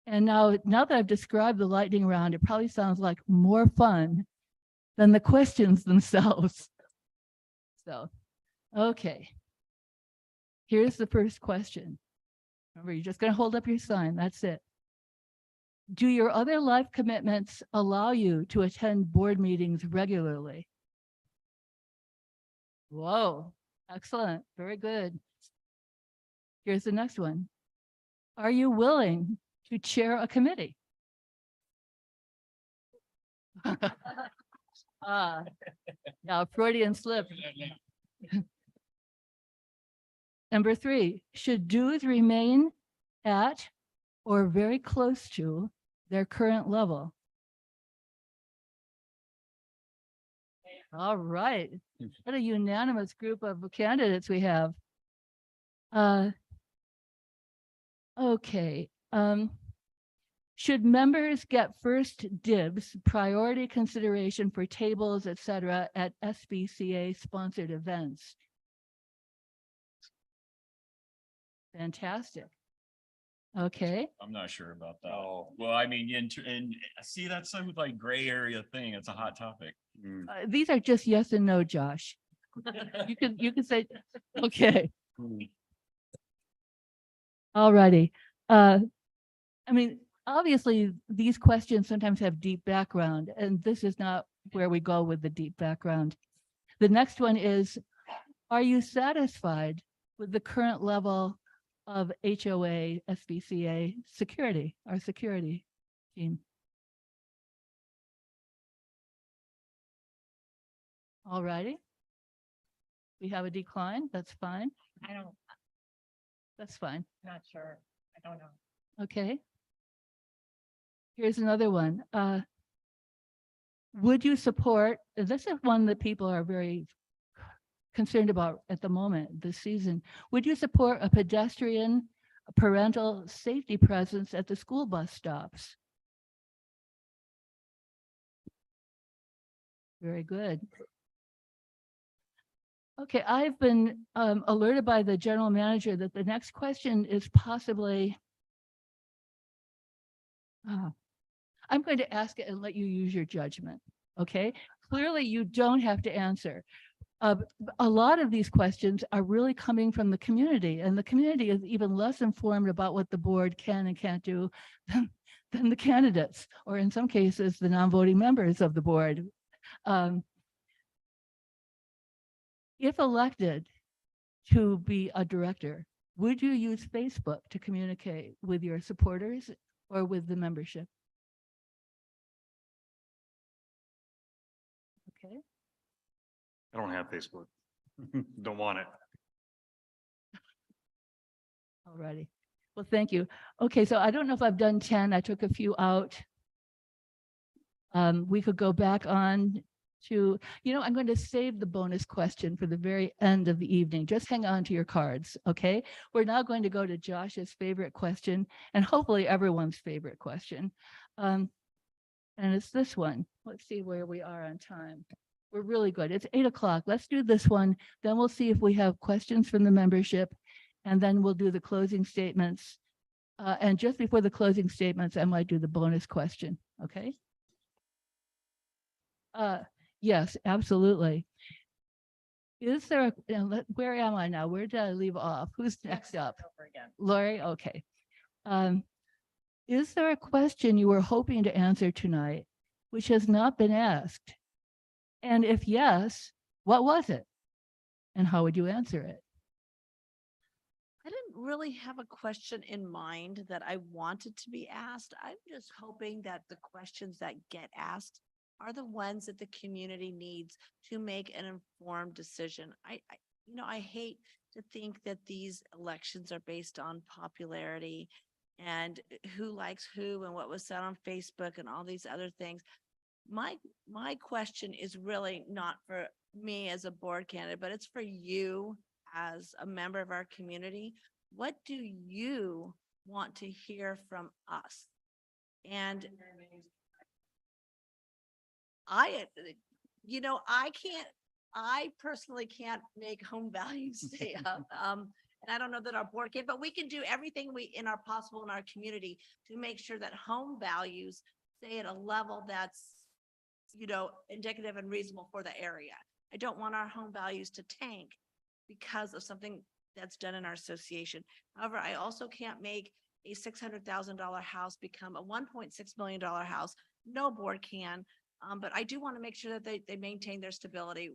And now that I've described the lightning round, it probably sounds like more fun than the questions themselves. So, okay. Here's the first question. Remember, you're just going to hold up your sign. That's it. Do your other life commitments allow you to attend board meetings regularly? Whoa, excellent. Very good. Here's the next one. Are you willing to chair a committee? Now Freudian slip. Number 3, should dues remain at or very close to their current level? All right. What a unanimous group of candidates we have. Okay. Should members get first dibs, priority consideration for tables, etc., at SVCA sponsored events? Fantastic. Okay. I'm not sure about that. Well, I mean, and see, that's some like gray area thing. It's a hot topic. These are just yes and no, Josh. You can say, okay. All righty. I mean, obviously, these questions sometimes have deep background, and this is not where we go with the deep background. The next one is, are you satisfied with the current level of HOA, SVCA security, our security team? All righty. We have a decline. That's fine. That's fine. Not sure. I don't know. Okay. Here's another one. Would you support, this is one that people are very concerned about at the moment, this season. Would you support a pedestrian parental safety presence at the school bus stops? Very good. Okay, I've been alerted by the general manager that the next question is possibly, I'm going to ask it and let you use your judgment, okay? Clearly, you don't have to answer. A lot of these questions are really coming from the community, and the community is even less informed about what the board can and can't do than the candidates, or in some cases, the non-voting members of the board. If elected to be a director, would you use Facebook to communicate with your supporters or with the membership? Okay. I don't have Facebook. Don't want it. All righty. Well, thank you. Okay, so I don't know if I've done 10. I took a few out. We could go back on to, I'm going to save the bonus question for the very end of the evening. Just hang on to your cards, okay? We're now going to go to Josh's favorite question, and hopefully everyone's favorite question. And it's this one. Let's see where we are on time. We're really good. It's 8 o'clock. Let's do this one. Then we'll see if we have questions from the membership, and then we'll do the closing statements. And just before the closing statements, I might do the bonus question, okay? Yes, absolutely. Is there, where am I now? Where did I leave off? Who's next up? Lori, okay. Is there a question you were hoping to answer tonight, which has not been asked? And if yes, what was it? And how would you answer it? I didn't really have a question in mind that I wanted to be asked. I'm just hoping that the questions that get asked are the ones that the community needs to make an informed decision. I hate to think that these elections are based on popularity and who likes who and what was said on Facebook and all these other things. My question is really not for me as a board candidate, but it's for you as a member of our community. What do you want to hear from us. And I personally can't make home values stay up. And I don't know that our board can, but we can do everything in our possible in our community to make sure that home values stay at a level that's, indicative and reasonable for the area. I don't want our home values to tank because of something that's done in our association. However, I also can't make a $600,000 house become a $1.6 million house. No board can. But I do want to make sure that they maintain their stability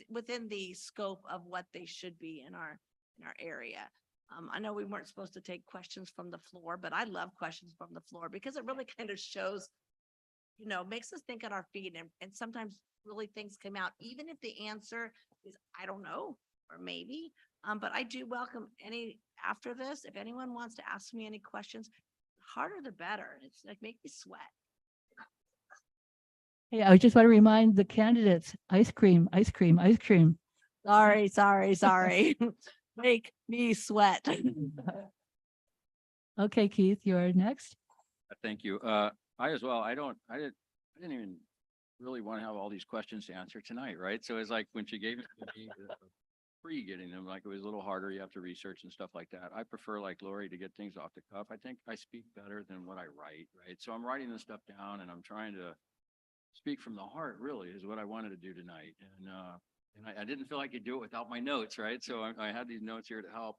within the scope of what they should be in our area. I know we weren't supposed to take questions from the floor, but I love questions from the floor because it really kind of shows, makes us think on our feet, and sometimes really things come out, even if the answer is, I don't know, or maybe. But I do welcome after this, if anyone wants to ask me any questions, the harder the better. It's like, make me sweat. Hey, I just want to remind the candidates, ice cream, ice cream, ice cream. Sorry. Make me sweat. Okay, Keith, you're next. Thank you. I as well, I didn't even really want to have all these questions to answer tonight, right? So it's like when she gave it to me, getting them, like it was a little harder. You have to research and stuff like that. I prefer, like Lori, to get things off the cuff. I think I speak better than what I write, right? So I'm writing this stuff down and I'm trying to speak from the heart, really, is what I wanted to do tonight. And I didn't feel I could do it without my notes, right? So I had these notes here to help.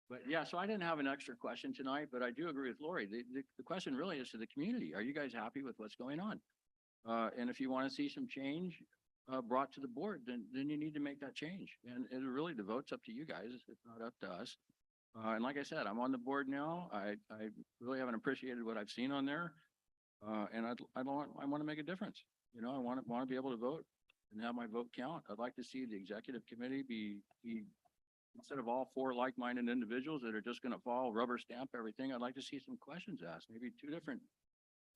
But yeah, so I didn't have an extra question tonight, but I do agree with Lori. The question really is to the community. Are you guys happy with what's going on? And if you want to see some change brought to the board, then you need to make that change. And really, the vote's up to you guys. It's not up to us. And like I said, I'm on the board now. I really haven't appreciated what I've seen on there. And I want to make a difference. I want to be able to vote and have my vote count. I'd like to see the executive committee be instead of all four like-minded individuals that are just going to follow rubber stamp everything. I'd like to see some questions asked, maybe two different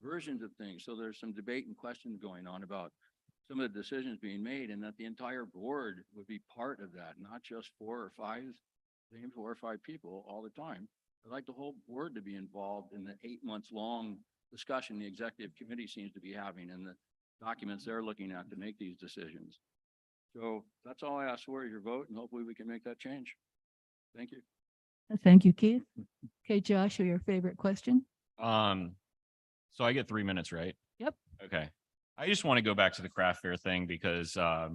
versions of things. So there's some debate and questions going on about some of the decisions being made, and that the entire board would be part of that, not just four or five people all the time. I'd like the whole board to be involved in the 8 months long discussion the executive committee seems to be having and the documents they're looking at to make these decisions. So that's all I ask for, is your vote, and hopefully we can make that change. Thank you. Thank you, Keith. Okay, Joshua, your favorite question? So I get 3 minutes, right? Yep. Okay. I just want to go back to the craft fair thing because, I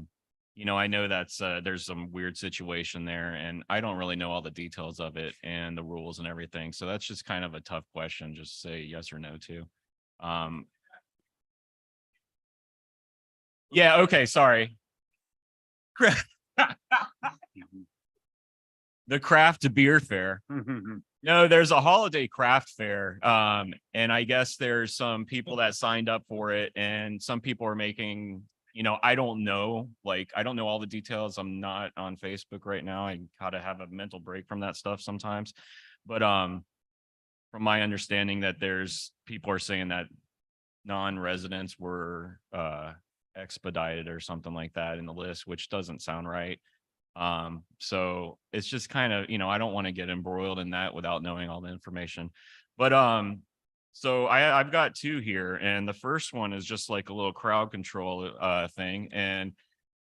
know that's, there's some weird situation there and I don't really know all the details of it and the rules and everything. So that's just kind of a tough question, just say yes or no to. Yeah. Okay. Sorry. The craft beer fair. No, there's a holiday craft fair. And I guess there's some people that signed up for it and some people are making, I don't know, I don't know all the details. I'm not on Facebook right now. I gotta have a mental break from that stuff sometimes. But from my understanding that people are saying that non-residents were expedited or something like that in the list, which doesn't sound right. So it's just kind of, I don't want to get embroiled in that without knowing all the information. But so I've got two here, and the first one is just like a little crowd control thing. And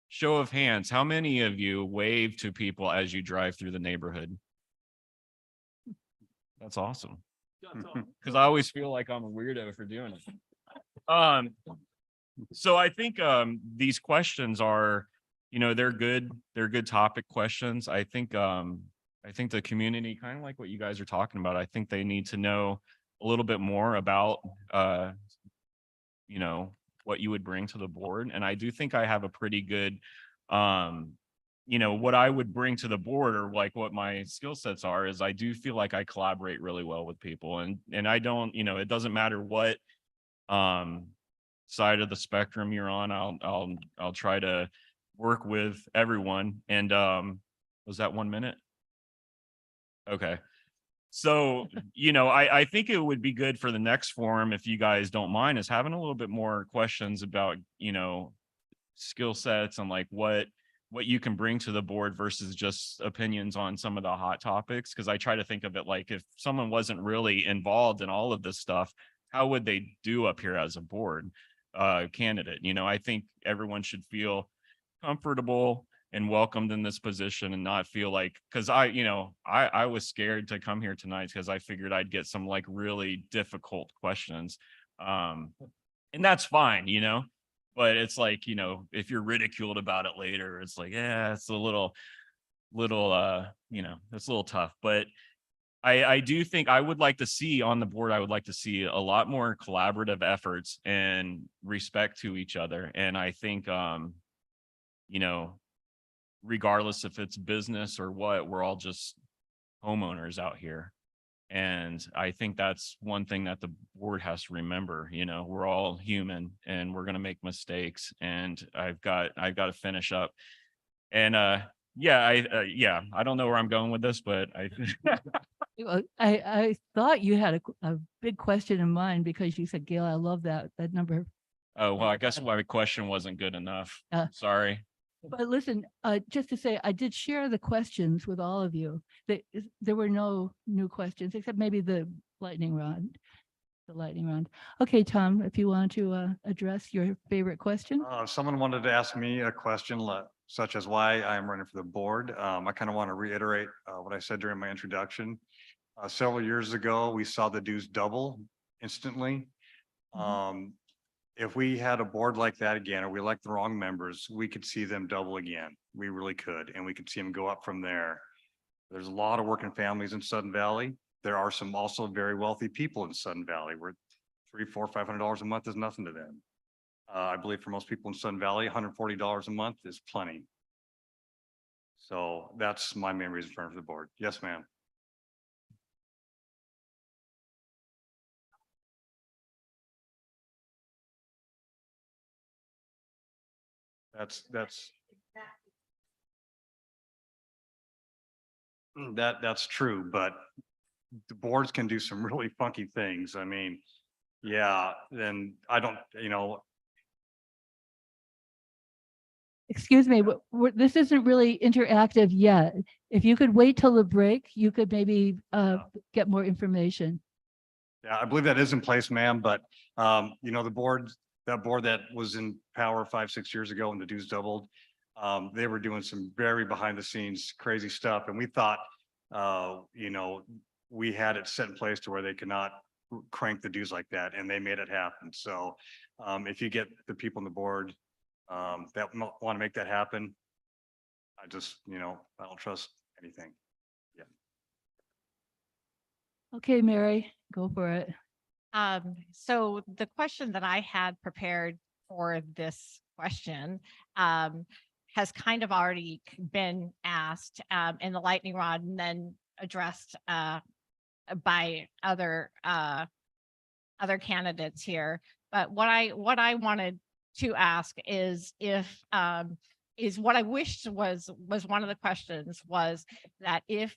show of hands, how many of you wave to people as you drive through the neighborhood? That's awesome. Because I always feel like I'm a weirdo for doing it. So I think these questions are, they're good topic questions. I think the community, kind of like what you guys are talking about, I think they need to know a little bit more about what you would bring to the board. And I do think I have a pretty good what I would bring to the board, or like what my skill sets are, is I do feel like I collaborate really well with people, and I don't, it doesn't matter what side of the spectrum you're on. I'll try to work with everyone. And was that 1 minute? Okay. So, I think it would be good for the next forum, if you guys don't mind, is having a little bit more questions about, skill sets and like what what you can bring to the board versus just opinions on some of the hot topics. Cause I try to think of it like if someone wasn't really involved in all of this stuff, how would they do up here as a board candidate? You know, I think everyone should feel comfortable and welcomed in this position and not feel like, cause I was scared to come here tonight because I figured I'd get some like really difficult questions. And that's fine, but it's like, if you're ridiculed about it later, it's like, yeah, it's a little, it's a little tough. But I do think I would like to see on the board, I would like to see a lot more collaborative efforts and respect to each other. And I think, regardless if it's business or what, we're all just homeowners out here. And I think that's one thing that the board has to remember, we're all human and we're going to make mistakes. And I've got to finish up. And I don't know where I'm going with this, but Well, I thought you had a big question in mind because you said, Gail, I love that number. oh, well, I guess my question wasn't good enough. Sorry. But listen, just to say, I did share the questions with all of you. There were no new questions except maybe the lightning round. Okay, Tom, if you want to address your favorite question. If someone wanted to ask me a question such as why I am running for the board, I kind of want to reiterate what I said during my introduction. Several years ago, we saw the dues double instantly. If we had a board like that again, or we elect the wrong members, we could see them double again. We really could, and we could see them go up from there. There's a lot of working families in Sudden Valley. There are some also very wealthy people in Sudden Valley where $300, $400, $500 a month is nothing to them. I believe for most people in Sudden Valley, $140 a month is plenty. So that's my main reason for running for the board. Yes, ma'am. That's true, but the boards can do some really funky things. I mean, yeah, then I don't, Excuse me, but this isn't really interactive yet. If you could wait till the break, you could maybe get more information. yeah, I believe that is in place, ma'am, but the board that was in power 5-6 years ago when the dues doubled, they were doing some very behind the scenes crazy stuff. And we thought, we had it set in place to where they could not crank the dues like that, and they made it happen. So if you get the people on the board that want to make that happen, I just, I don't trust anything. Yeah. Okay, Mary, go for it. So the question that I had prepared for this question has kind of already been asked in the lightning rod and then addressed by other candidates here. But what I wanted to ask is if is what I wished was one of the questions was that if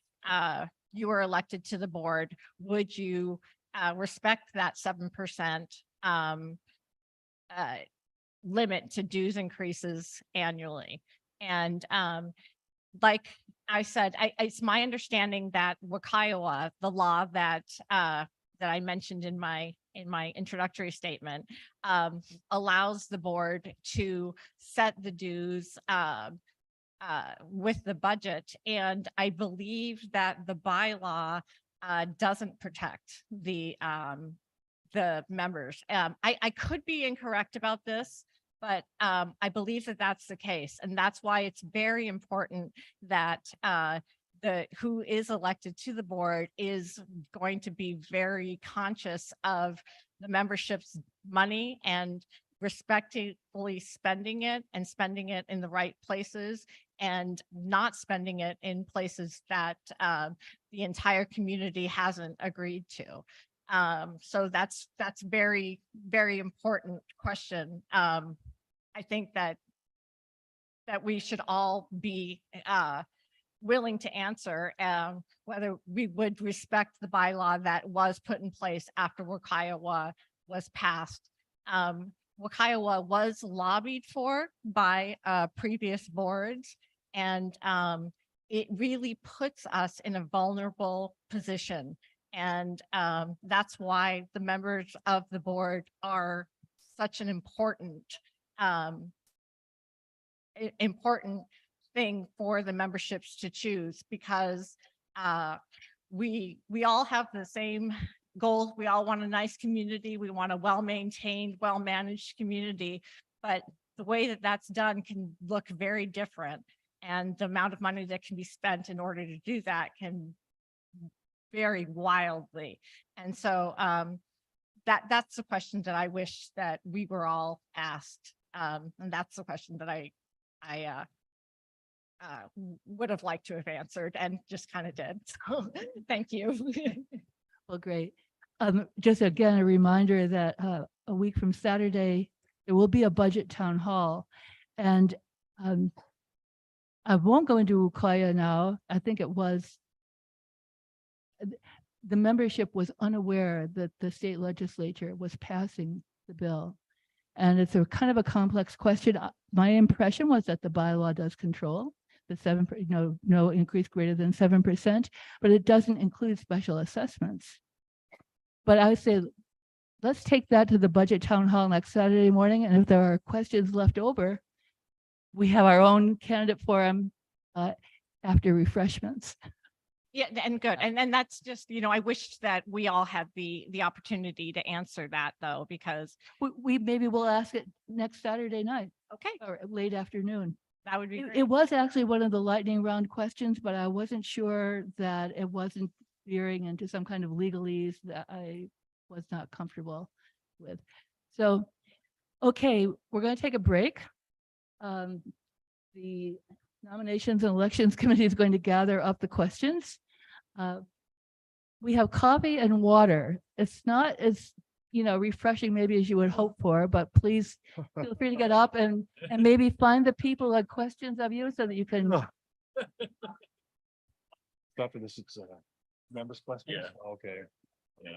you were elected to the board, would you respect that 7% limit to dues increases annually? And like I said, it's my understanding that Wakiowa, the law that I mentioned in my introductory statement, allows the board to set the dues with the budget. And I believe that the bylaw doesn't protect the members. I could be incorrect about this, but I believe that that's the case. And that's why it's very important that who is elected to the board is going to be very conscious of the membership's money and respectfully spending it and spending it in the right places and not spending it in places that the entire community hasn't agreed to. So that's very, very important question. I think that we should all be willing to answer whether we would respect the bylaw that was put in place after Wakiowa was passed. Wakiowa was lobbied for by previous boards, And it really puts us in a vulnerable position. And that's why the members of the board are such an um, important thing for the memberships to choose, because we all have the same goals. We all want a nice community. We want a well-maintained, well-managed community, but the way that that's done can look very different. And the amount of money that can be spent in order to do that can vary wildly. And so that's the question that I wish that we were all asked. And that's the question that I would have liked to have answered and just kind of did. So thank you. Well, great. Just again, a reminder that a week from Saturday, there will be a budget town hall. And I won't go into Ukiah now. I think it was the membership was unaware that the state legislature was passing the bill. And it's a kind of a complex question. My impression was that the bylaw does control the 7%, no increase greater than 7%, but it doesn't include special assessments. But I would say, let's take that to the budget town hall next Saturday morning. And if there are questions left over, we have our own candidate forum after refreshments. Yeah, and good. And then that's just, I wish that we all had the opportunity to answer that though, because We maybe we'll ask it next Saturday night okay, or late afternoon. that would be It great. was actually one of the lightning round questions, but I wasn't sure that it wasn't veering into some kind of legalese that I was not comfortable with. So, okay, we're going to take a break. The Nominations and Elections Committee is going to gather up the questions. We have coffee and water. It's not as refreshing maybe as you would hope for, but please feel free to get up and maybe find the people that questions of you so that you can. After this, it's members' questions? Yeah. Okay. Yeah.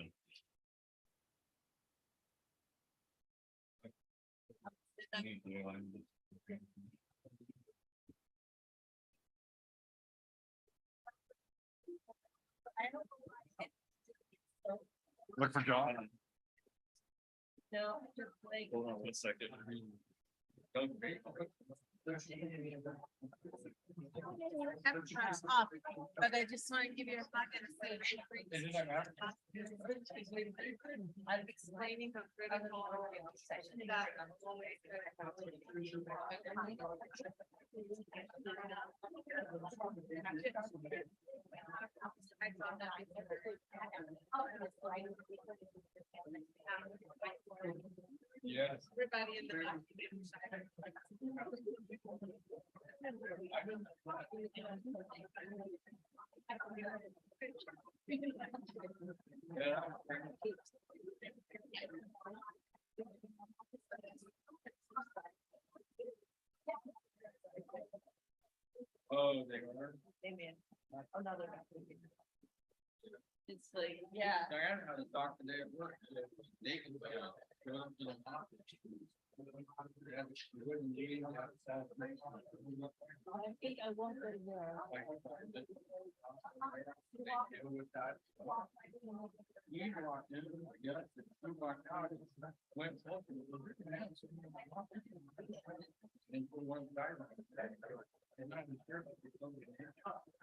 Look for John. Hold on one second. But I just want to give you a pocket of food. I'm explaining the critical section that I'm always Yes. everybody in the back. Oh, they are. Amen. Another. It's like, yeah. Diana had a talk today at work. They can go up to the office. I think I won't go there.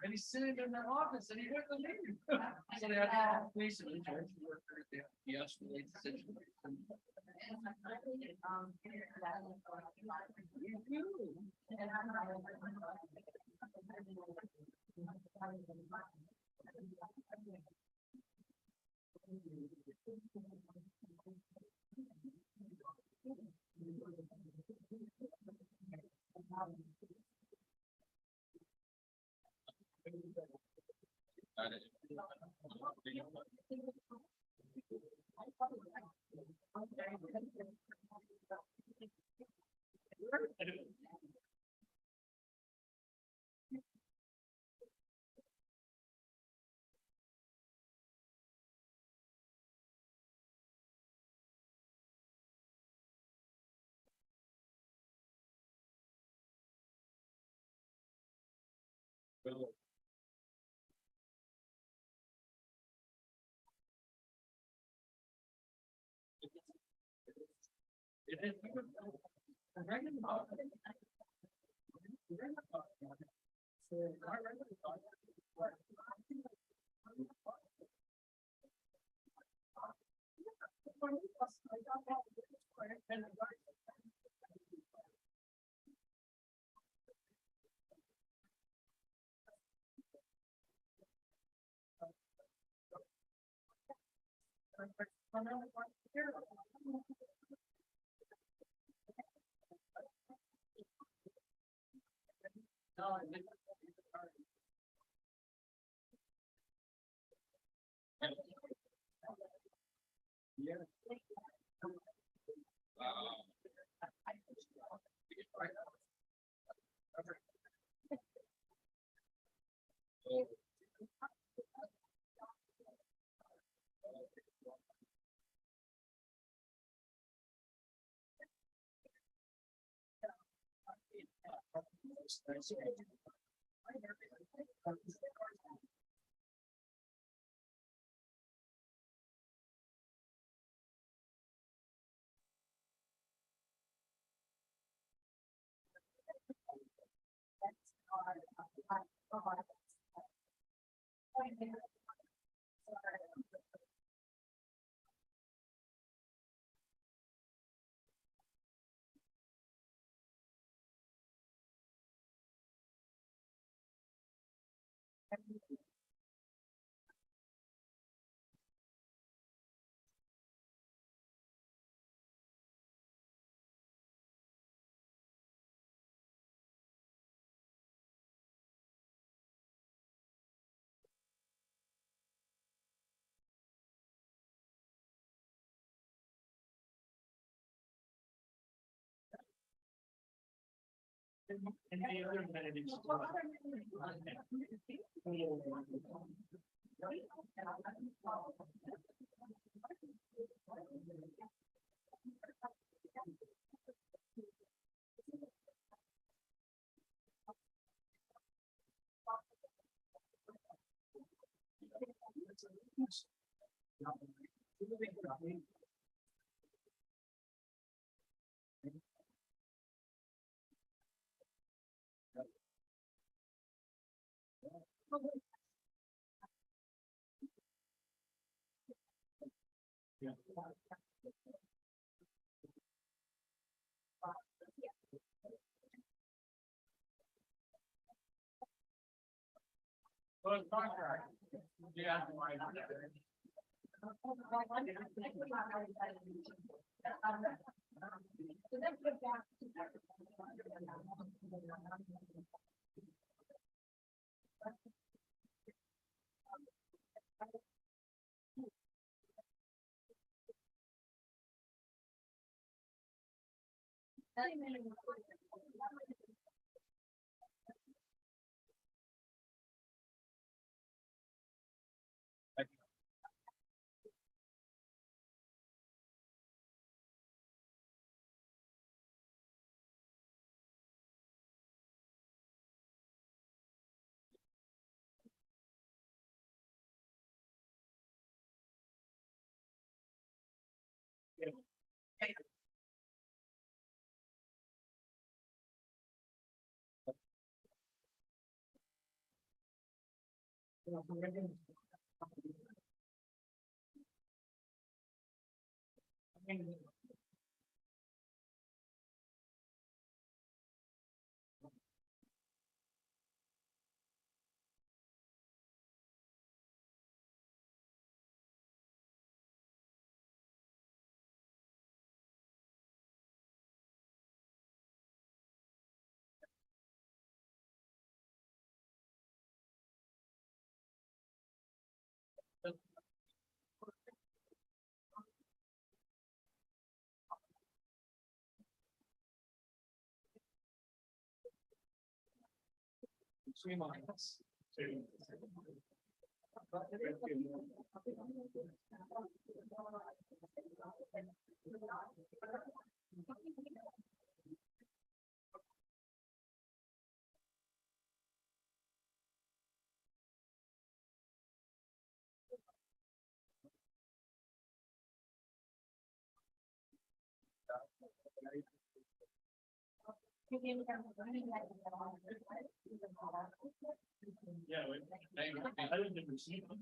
And he's sitting in their office and he wouldn't leave. So they had to police and insurance workers. He escalates the situation. Any other amenities? Yeah. Yeah. I didn't even see them.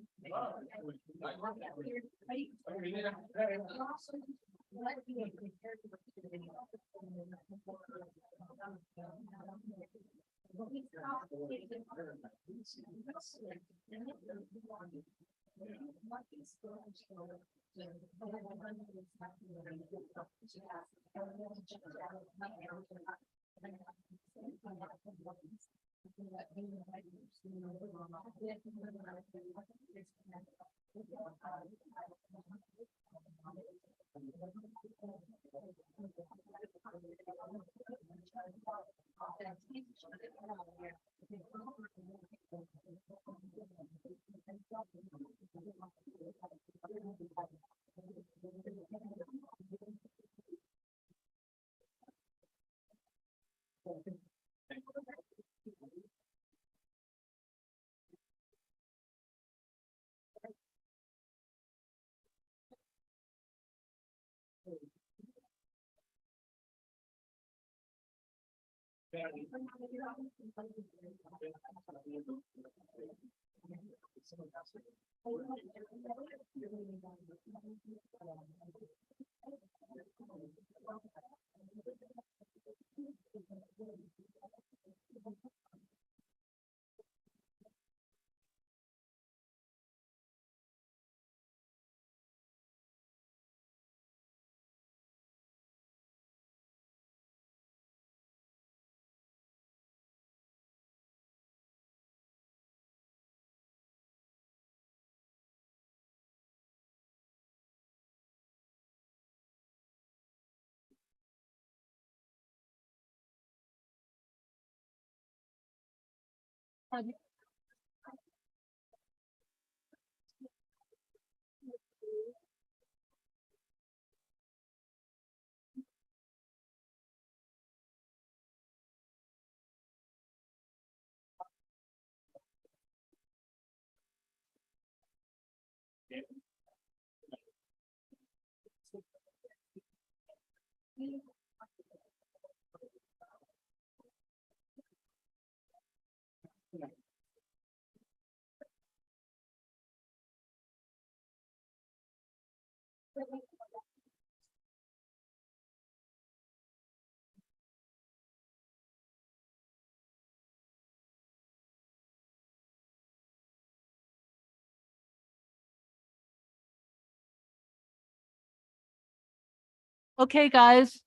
Okay, guys.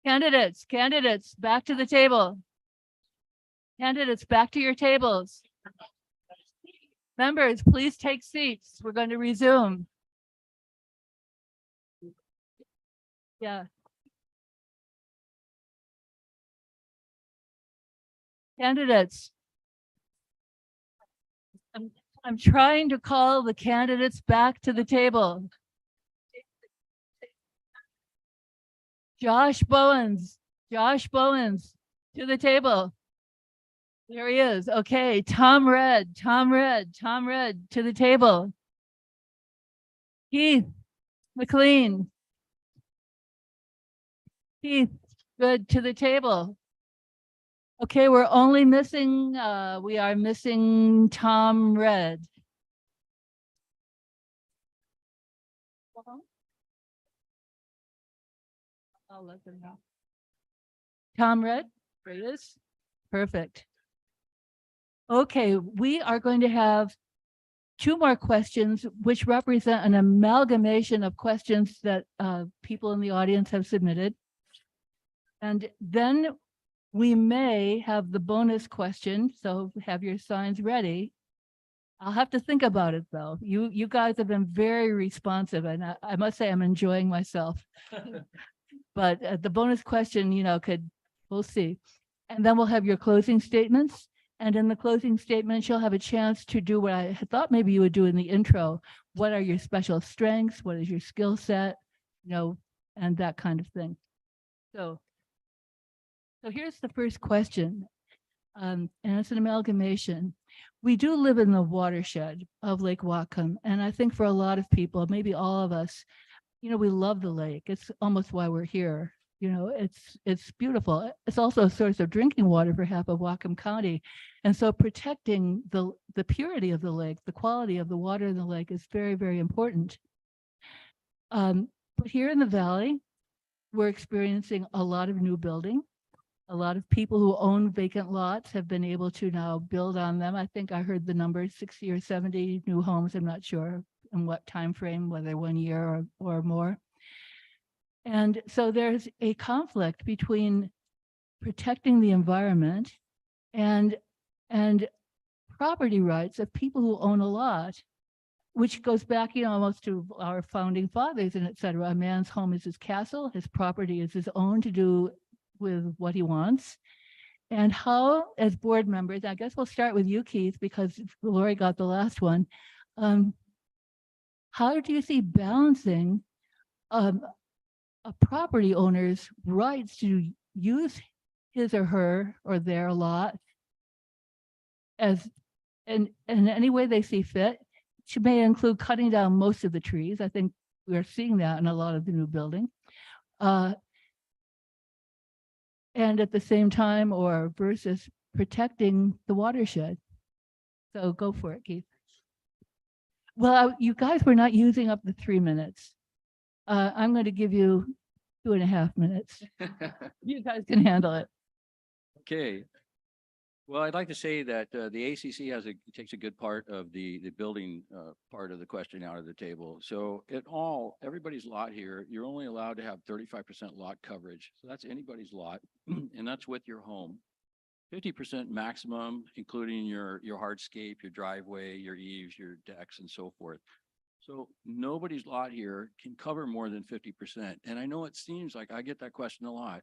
Candidates, back to the table. Candidates, back to your tables. Members, please take seats. We're going to resume. Yeah. Candidates. I'm trying to call the candidates back to the table. Josh Bowens, to the table. There he is. Okay, Tom Red, to the table. Keith McLean. Keith, good, to the table. Okay, we're only missing, we are missing Tom Red. I'll let them know. Tom Red, there he is. Perfect. Okay, we are going to have two more questions, which represent an amalgamation of questions that people in the audience have submitted. And then we may have the bonus question, so have your signs ready. I'll have to think about it, though. You guys have been very responsive, and I must say I'm enjoying myself. But the bonus question, we'll see. And then we'll have your closing statements. And in the closing statements, you'll have a chance to do what I had thought maybe you would do in the intro. What are your special strengths? What is your skill set? And that kind of thing. So here's the first question. And it's an amalgamation. We do live in the watershed of Lake Whatcom. And I think for a lot of people, maybe all of us, we love the lake. It's almost why we're here. You know, it's beautiful. It's also a source of drinking water for half of Whatcom County. And so protecting the purity of the lake, the quality of the water in the lake is very, very important. But here in the valley, we're experiencing a lot of new building. A lot of people who own vacant lots have been able to now build on them. I think I heard the number 60 or 70 new homes. I'm not sure in what time frame, whether 1 year or more. And so there's a conflict between protecting the environment and property rights of people who own a lot, which goes back, you know, almost to our founding fathers and et cetera. A man's home is his castle, his property is his own to do with what he wants. And how, as board members, I guess we'll start with you, Keith, because Lori got the last one. How do you see balancing a property owner's rights to use his or her or their lot as in any way they see fit? She may include cutting down most of the trees. I think we're seeing that in a lot of the new building. And at the same time, or versus protecting the watershed. So go for it, Keith. Well, you guys were not using up the 3 minutes. I'm going to give you 2.5 minutes. You guys can handle it. Okay. Well, I'd like to say that the ACC takes a good part of the building part of the question out of the table. So everybody's lot here, you're only allowed to have 35% lot coverage. So that's anybody's lot, and that's with your home. 50% maximum, including your hardscape, your driveway, your eaves, your decks, and so forth. So nobody's lot here can cover more than 50%. And I know it seems like I get that question a lot.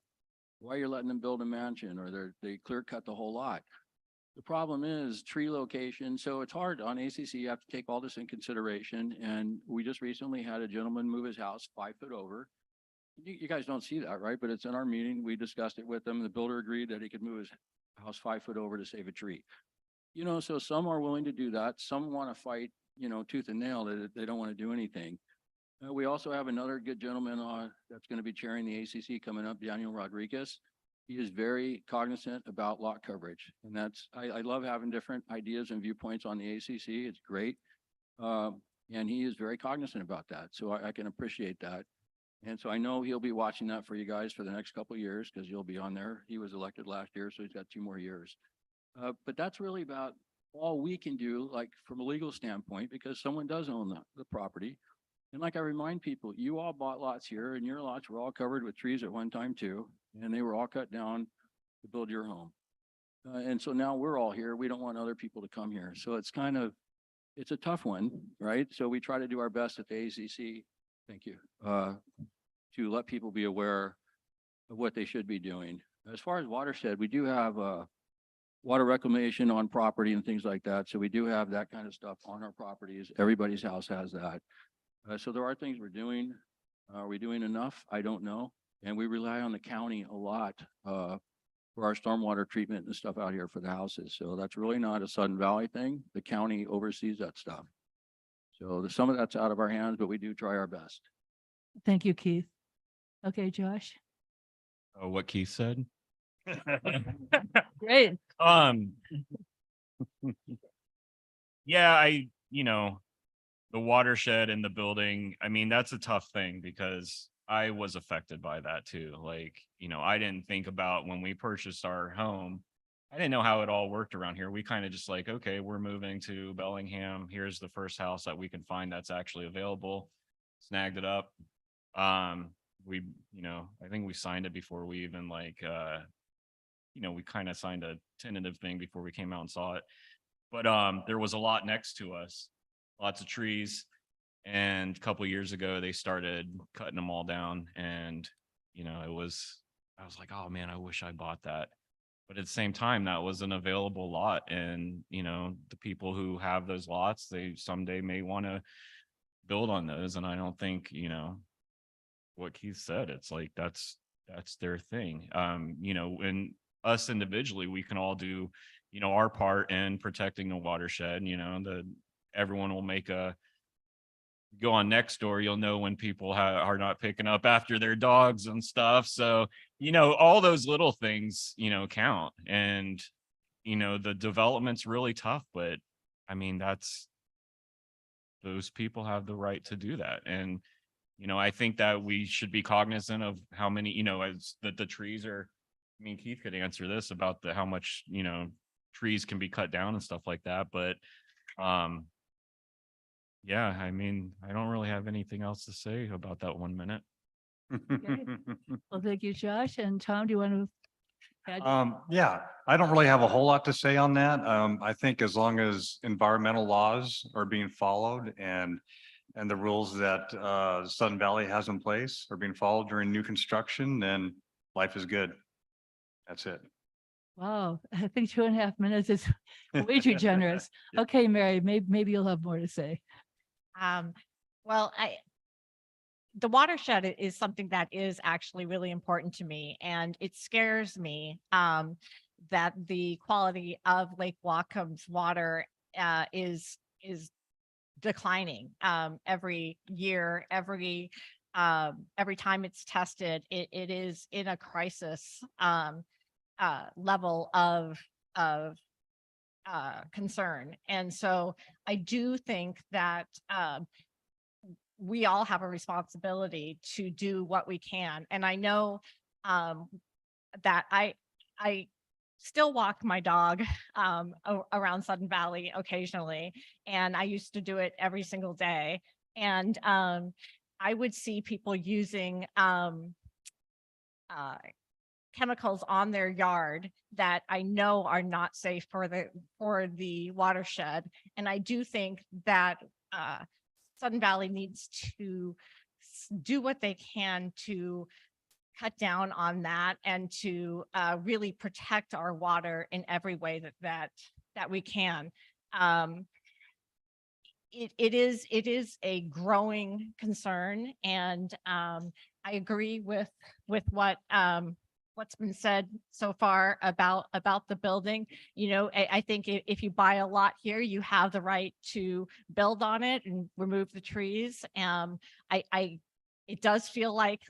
Why you're letting them build a mansion, or they clear cut the whole lot? The problem is tree location. So it's hard on ACC. You have to take all this in consideration. And we just recently had a gentleman move his house 5 foot over. You guys don't see that, right? But it's in our meeting. We discussed it with him. The builder agreed that he could move his house 5 foot over to save a tree. You know, so some are willing to do that. Some want to fight, you know, tooth and nail. They don't want to do anything. We also have another good gentleman that's going to be chairing the ACC coming up, Daniel Rodriguez. He is very cognizant about lot coverage. And I love having different ideas and viewpoints on the ACC. It's great. And he is very cognizant about that. So I can appreciate that. And so I know he'll be watching that for you guys for the next couple of years, because you'll be on there. He was elected last year, so he's got 2 more years. But that's really about all we can do, like from a legal standpoint, because someone does own the property. And like I remind people, you all bought lots here, and your lots were all covered with trees at one time too, and they were all cut down to build your home. And so now we're all here. We don't want other people to come here. So it's a tough one, right? So we try to do our best at the ACC, thank you, to let people be aware of what they should be doing. As far as Watershed, we do have water reclamation on property and things like that. So we do have that kind of stuff on our properties. Everybody's house has that. So there are things we're doing. Are we doing enough? I don't know. And we rely on the county a lot for our stormwater treatment and stuff out here for the houses. So that's really not a Sudden Valley thing. The county oversees that stuff. So some of that's out of our hands, but we do try our best. Thank you, Keith. Okay, Josh. What Keith said. Great. Yeah, the watershed and the building, I mean, that's a tough thing because I was affected by that too. Like, I didn't think about when we purchased our home, I didn't know how it all worked around here. We kind of just like, okay, we're moving to Bellingham. Here's the first house that we can find that's actually available. Snagged it up. I think we signed it before we even we kind of signed a tentative thing before we came out and saw it. But there was a lot next to us, lots of trees. And a couple of years ago, they started cutting them all down. And, I was like, oh man, I wish I bought that. But at the same time, that was an available lot. And, the people who have those lots, they someday may want to build on those. And I don't think, what Keith said, it's like, that's their thing. And us individually, we can all do, our part in protecting the watershed, everyone will make a go on next door, you'll know when people are not picking up after their dogs and stuff. So, all those little things, count. And, the development's really tough, but I mean, those people have the right to do that. And, I think that we should be cognizant of how many, as that the trees are, I mean, Keith could answer this about how much, trees can be cut down and stuff like that. But, yeah, I mean, I don't really have anything else to say about that 1 minute. Well, thank you, Josh. And Tom, do you want to add? Yeah, I don't really have a whole lot to say on that. I think as long as environmental laws are being followed and the rules that Sudden Valley has in place are being followed during new construction, then life is good. That's it. Wow, I think 2.5 minutes is way too generous. Okay, Mary, maybe you'll have more to say. Well, the watershed is something that is actually really important to me, and it scares me that the quality of Lake Whatcom's water is declining every year, every time it's tested. It is in a crisis level of concern, and so I do think that we all have a responsibility to do what we can. And I know that I still walk my dog around Sudden Valley occasionally, and I used to do it every single day. And I would see people using chemicals on their yard that I know are not safe for the watershed. And I do think that Sudden Valley needs to do what they can to cut down on that and to really protect our water in every way that we can. It is a growing concern, and I agree with what's been said so far about the building. I think if you buy a lot here, you have the right to build on it and remove the trees. It does feel like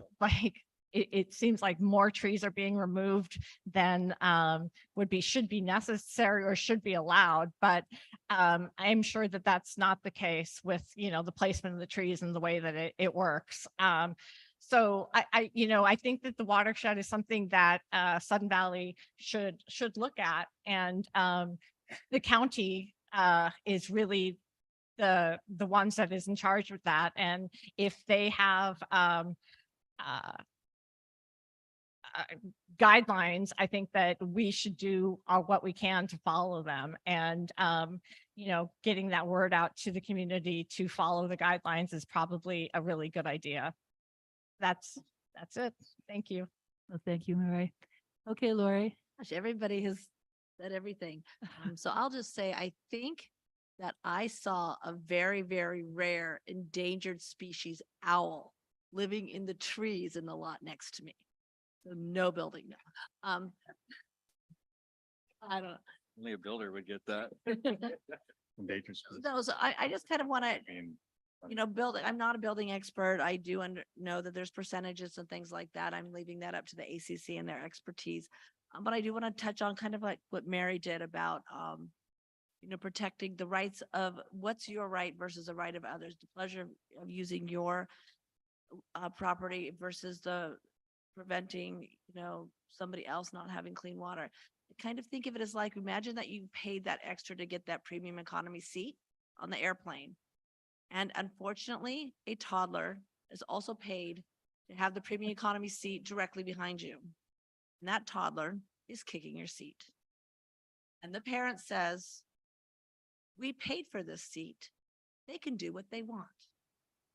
it seems like more trees are being removed than should be necessary or should be allowed. But I'm sure that that's not the case with, the placement of the trees and the way that it works. So I think that the watershed is something that Sudden Valley should look at, and the county is really the ones that is in charge with that. And if they have guidelines, I think that we should do what we can to follow them, and getting that word out to the community to follow the guidelines is probably a really good idea. That's it. Thank you. Well, thank you, Mary. Okay, Lori. Gosh, everybody has said everything. So I'll just say, I think that I saw a very, very rare endangered species owl living in the trees in the lot next to me. So no building, no. I don't Only a builder would get that. Endangered species. know. So I just kind of want to, I mean, building, I'm not a building expert. I do know that there's percentages and things like that. I'm leaving that up to the ACC and their expertise. But I do want to touch on kind of like what Mary did about, protecting the rights of what's your right versus the right of others, the pleasure of using your property versus the preventing, somebody else not having clean water. I kind of think of it as like, imagine that you paid that extra to get that premium economy seat on the airplane. And unfortunately, a toddler is also paid to have the premium economy seat directly behind you. And that toddler is kicking your seat. And the parent says, we paid for this seat. They can do what they want.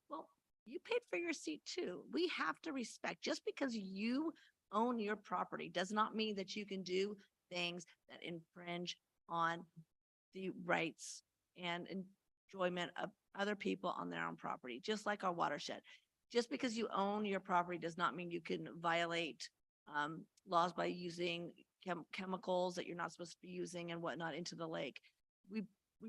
Well, you paid for your seat too. We have to respect, just because you own your property does not mean that you can do things that infringe on the rights and enjoyment of other people on their own property, just like our watershed. Just because you own your property does not mean you can violate laws by using chemicals that you're not supposed to be using and whatnot into the lake. We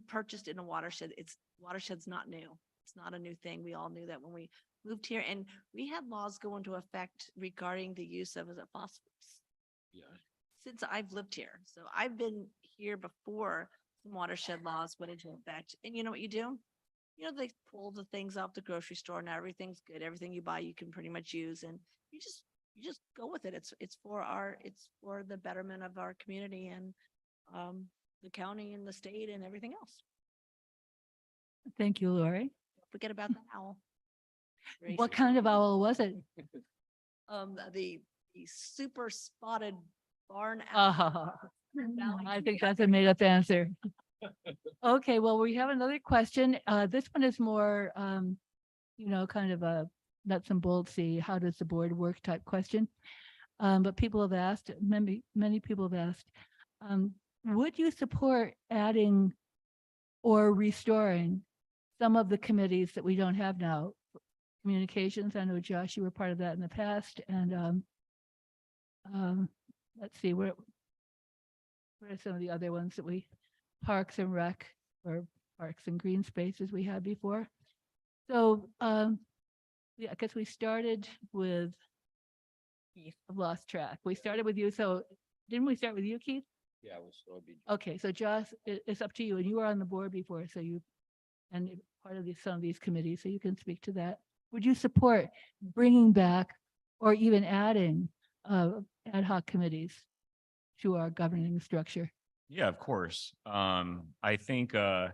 purchased in a watershed. Watershed's not new. It's not a new thing. We all knew that when we moved here, and we had laws go into effect regarding the use of, is it phosphorus? Yeah. Since I've lived here. So I've been here before some watershed laws went into effect. And you know what you do? You know, they pull the things off the grocery store and everything's good. Everything you buy, you can pretty much use, and you just go with it. It's for the betterment of our community and the county and the state and everything else. Thank you, Lori. Don't forget about the owl. What kind of owl was it? The super spotted barn owl. I think that's a made up answer. Okay, well, we have another question. This one is more, kind of a nuts and bolts, see how does the board work type question. But people have asked, many people have asked, would you support adding or restoring some of the committees that we don't have now? Communications, I know Josh, you were part of that in the past, and let's see, what are some of the other ones that Parks and Rec, or Parks and Green Spaces we had before? So, yeah, I guess we started with Keith. I've lost track. We started with you, so didn't we start with you, Keith? Yeah, so it'd be. Okay, so Josh, it's up to you, and you were on the board before, so and part of some of these committees, so you can speak to that. Would you support bringing back or even adding ad hoc committees to our governing structure? Yeah, of course. I think when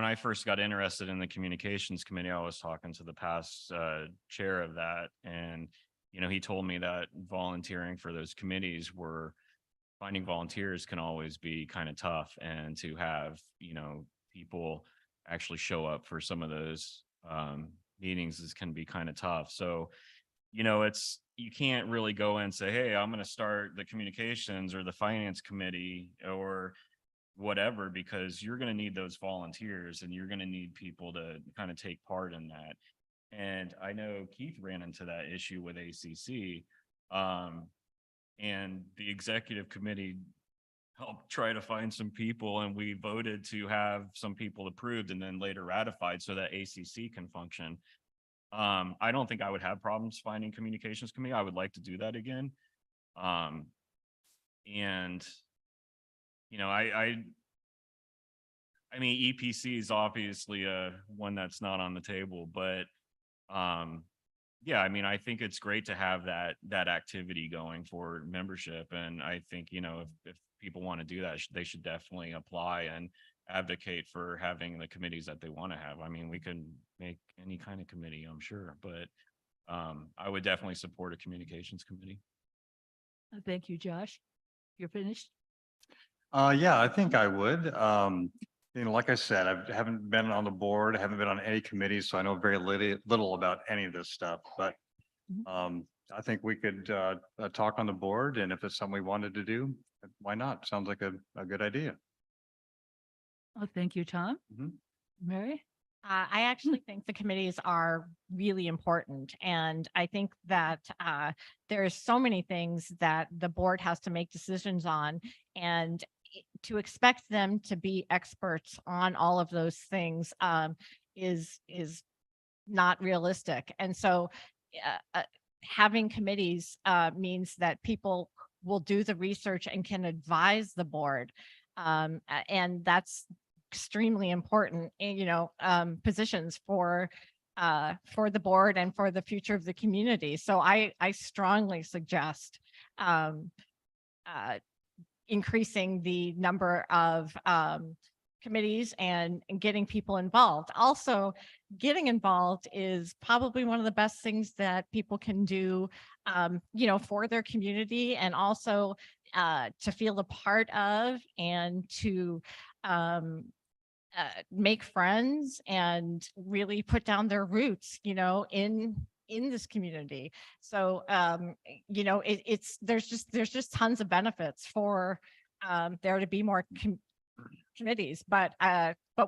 I first got interested in the communications committee, I was talking to the past chair of that, and he told me that volunteering for those committees finding volunteers can always be kind of tough, and to have people actually show up for some of those meetings can be kind of tough. So you can't really go and say, hey, I'm going to start the communications or the finance committee or whatever, because you're going to need those volunteers and you're going to need people to kind of take part in that. And I know Keith ran into that issue with ACC, and the executive committee helped try to find some people, and we voted to have some people approved and then later ratified so that ACC can function. I don't think I would have problems finding communications committee. I would like to do that again. And I mean, EPC is obviously one that's not on the table, but yeah, I mean, I think it's great to have that activity going for membership. And I think, if people want to do that, they should definitely apply and advocate for having the committees that they want to have. I mean, we can make any kind of committee, I'm sure, but I would definitely support a communications committee. Thank you, Josh. You're finished? Yeah, I think I would. Like I said, I haven't been on the board, haven't been on any committees, so I know very little about any of this stuff, but I think we could talk on the board, and if it's something we wanted to do, why not? Sounds like a good idea. Oh, thank you, Tom. Mhm. Mary? I actually think the committees are really important. And I think that there's so many things that the board has to make decisions on. And to expect them to be experts on all of those things is not realistic. And so having committees means that people will do the research and can advise the board. And that's extremely important, positions for the board and for the future of the community. So I strongly suggest increasing the number of committees and getting people involved. Also, getting involved is probably one of the best things that people can do, for their community, and also to feel a part of, and to make friends and really put down their roots, in this community. So, there's just tons of benefits for there to be more committees, but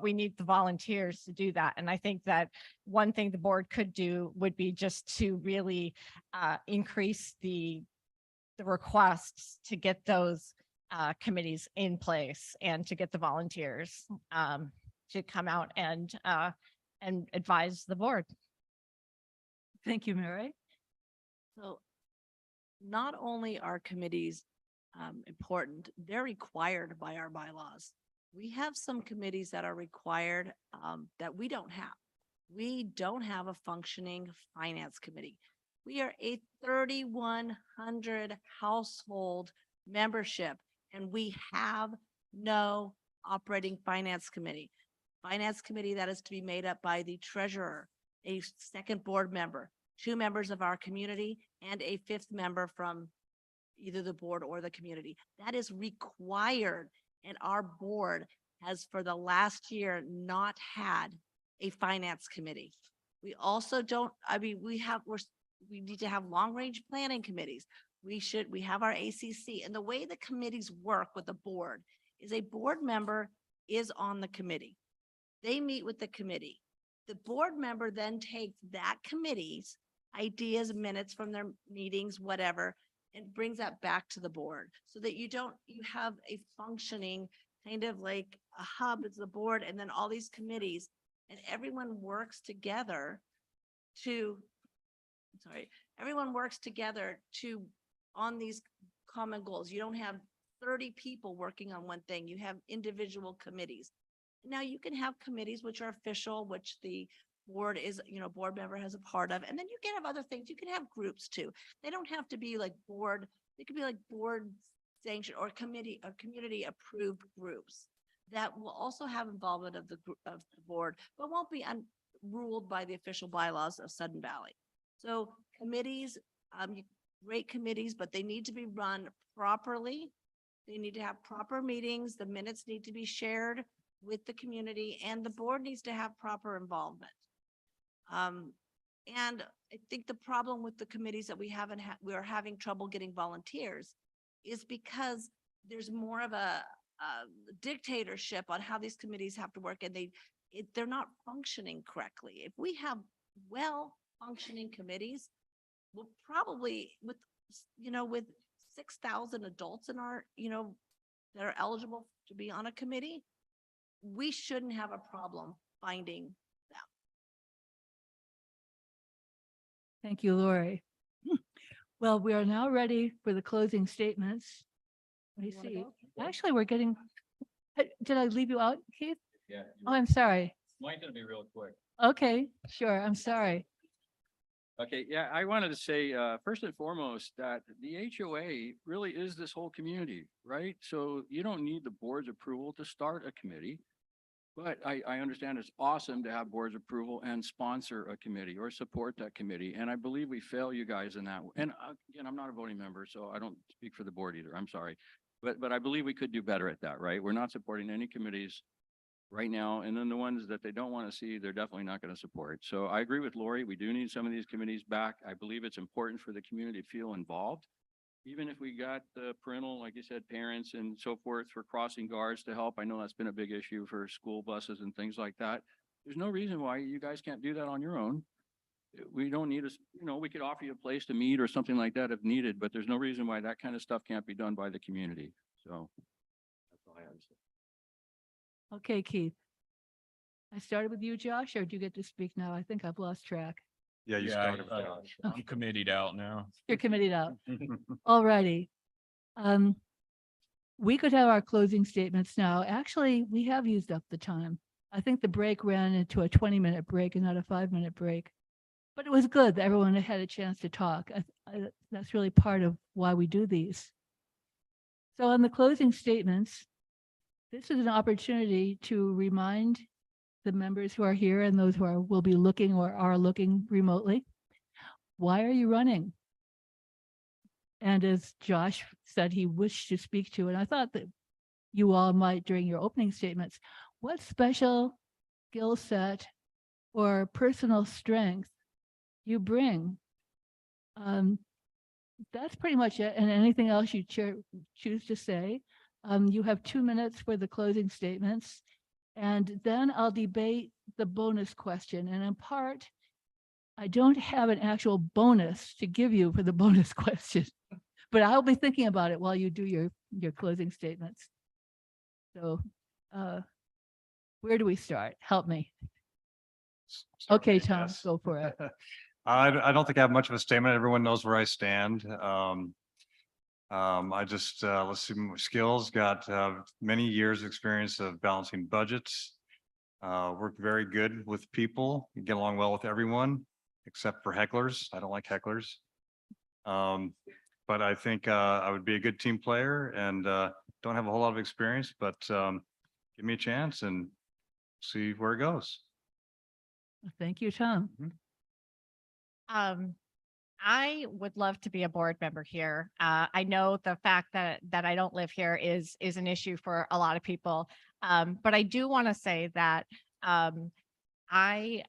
we need the volunteers to do that. And I think that one thing the board could do would be just to really increase the requests to get those committees in place and to get the volunteers to come out and advise the board. Thank you, Mary. So not only are committees important, they're required by our bylaws. We have some committees that are required that we don't have. We don't have a functioning finance committee. We are a 3,100 household membership, and we have no operating finance committee. Finance committee that is to be made up by the treasurer, a second board member, 2 members of our community, and a 5th member from either the board or the community. That is required, and our board has for the last year not had a finance committee. We also don't, I mean, we need to have long-range planning committees. We have our ACC, and the way the committees work with the board is a board member is on the committee. They meet with the committee. The board member then takes that committee's ideas, minutes from their meetings, whatever, and brings that back to the board so that you have a functioning kind of like a hub as the board and then all these committees, and everyone works together on these common goals. You don't have 30 people working on one thing. You have individual committees. Now you can have committees which are official, which the board is, board member has a part of, and then you can have other things. You can have groups too. They don't have to be like board, they could be like board sanctioned or committee or community approved groups that will also have involvement of the board, but won't be ruled by the official bylaws of Sudden Valley. So committees, great committees, but they need to be run properly. They need to have proper meetings. The minutes need to be shared with the community, and the board needs to have proper involvement. And I think the problem with the committees that we are having trouble getting volunteers is because there's more of a dictatorship on how these committees have to work, and they're not functioning correctly. If we have well-functioning committees, we'll probably with 6,000 adults in our, that are eligible to be on a committee, we shouldn't have a problem finding them. Thank you, Lori. Well, we are now ready for the closing statements. Let me You wanna see. go? Actually, we're getting, did I leave you out, Keith? Yeah. Oh, I'm sorry. Mine's gonna be real quick. Okay, sure. I'm sorry. Okay, yeah, I wanted to say, first and foremost, that the HOA really is this whole community, right? So you don't need the board's approval to start a committee. But I understand it's awesome to have board's approval and sponsor a committee or support that committee. And I believe we fail you guys in that. And again, I'm not a voting member, so I don't speak for the board either. I'm sorry. But I believe we could do better at that, right? We're not supporting any committees right now. And then the ones that they don't want to see, they're definitely not going to support. So I agree with Lori. We do need some of these committees back. I believe it's important for the community to feel involved. Even if we got the parental, like you said, parents and so forth for crossing guards to help. I know that's been a big issue for school buses and things like that. There's no reason why you guys can't do that on your own. We don't need we could offer you a place to meet or something like that if needed, but there's no reason why that kind of stuff can't be done by the community. So that's all I have to say. Okay, Keith. I started with you, Josh, or do you get to speak now? I think I've lost track. Yeah, you Yeah, started with Josh. I'm committed out now. You're committed out. All righty. We could have our closing statements now. Actually, we have used up the time. I think the break ran into a 20-minute break and not a 5-minute break. But it was good that everyone had a chance to talk. That's really part of why we do these. So on the closing statements, this is an opportunity to remind the members who are here and those who will be looking or are looking remotely, why are you running? And as Josh said, he wished to speak to, and I thought that you all might during your opening statements, what special skill set or personal strength you bring. That's pretty much it. And anything else you choose to say. You have 2 minutes for the closing statements. And then I'll debate the bonus question. And in part, I don't have an actual bonus to give you for the bonus question, but I'll be thinking about it while you do your closing statements. So, where do we start? Help me. Start Okay, with me, Tom, yes. go for it. I don't think I have much of a statement. Everyone knows where I stand. I just, let's see, my skills, got many years' experience of balancing budgets. Work very good with people, get along well with everyone, except for hecklers. I don't like hecklers. But I think I would be a good team player and don't have a whole lot of experience, but give me a chance and see where it goes. Thank you, Tom. I would love to be a board member here. I know the fact that I don't live here is an issue for a lot of people. But I do want to say that I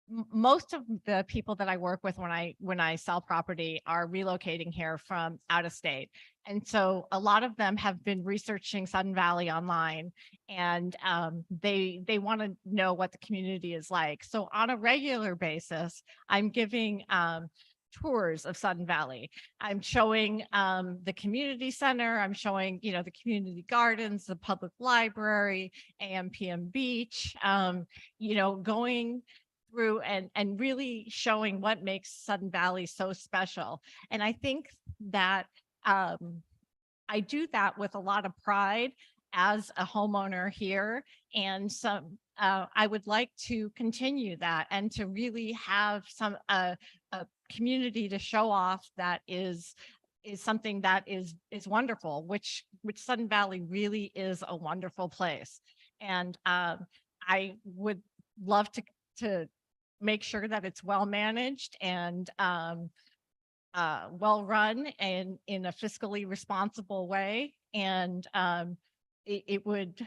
most of the people that I work with when I sell property are relocating here from out of state. And so a lot of them have been researching Sun Valley online, and they want to know what the community is like. So on a regular basis, I'm giving tours of Sun Valley. I'm showing the community center. I'm showing, the community gardens, the public library, AM/PM beach, going through and really showing what makes Sudden Valley so special. And I think that I do that with a lot of pride as a homeowner here. And I would like to continue that and to really have a community to show off that is something that is wonderful, which Sudden Valley really is a wonderful place. And I would love to make sure that it's well managed and well run and in a fiscally responsible way. And it would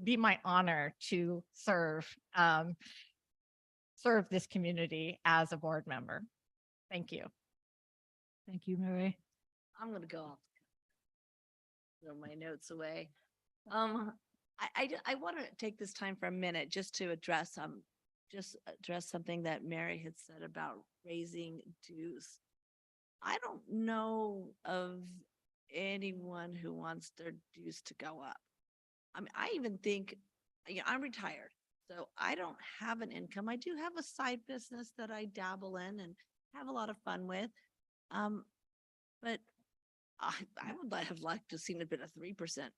be my honor to serve this community as a board member. Thank you. Thank you, Mary. I'm gonna go off. Throw my notes away. I want to take this time for a minute just to address something that Mary had said about raising dues. I don't know of anyone who wants their dues to go up. I mean, I even think, I'm retired, so I don't have an income. I do have a side business that I dabble in and have a lot of fun with. But I would have liked to have seen it been a 3%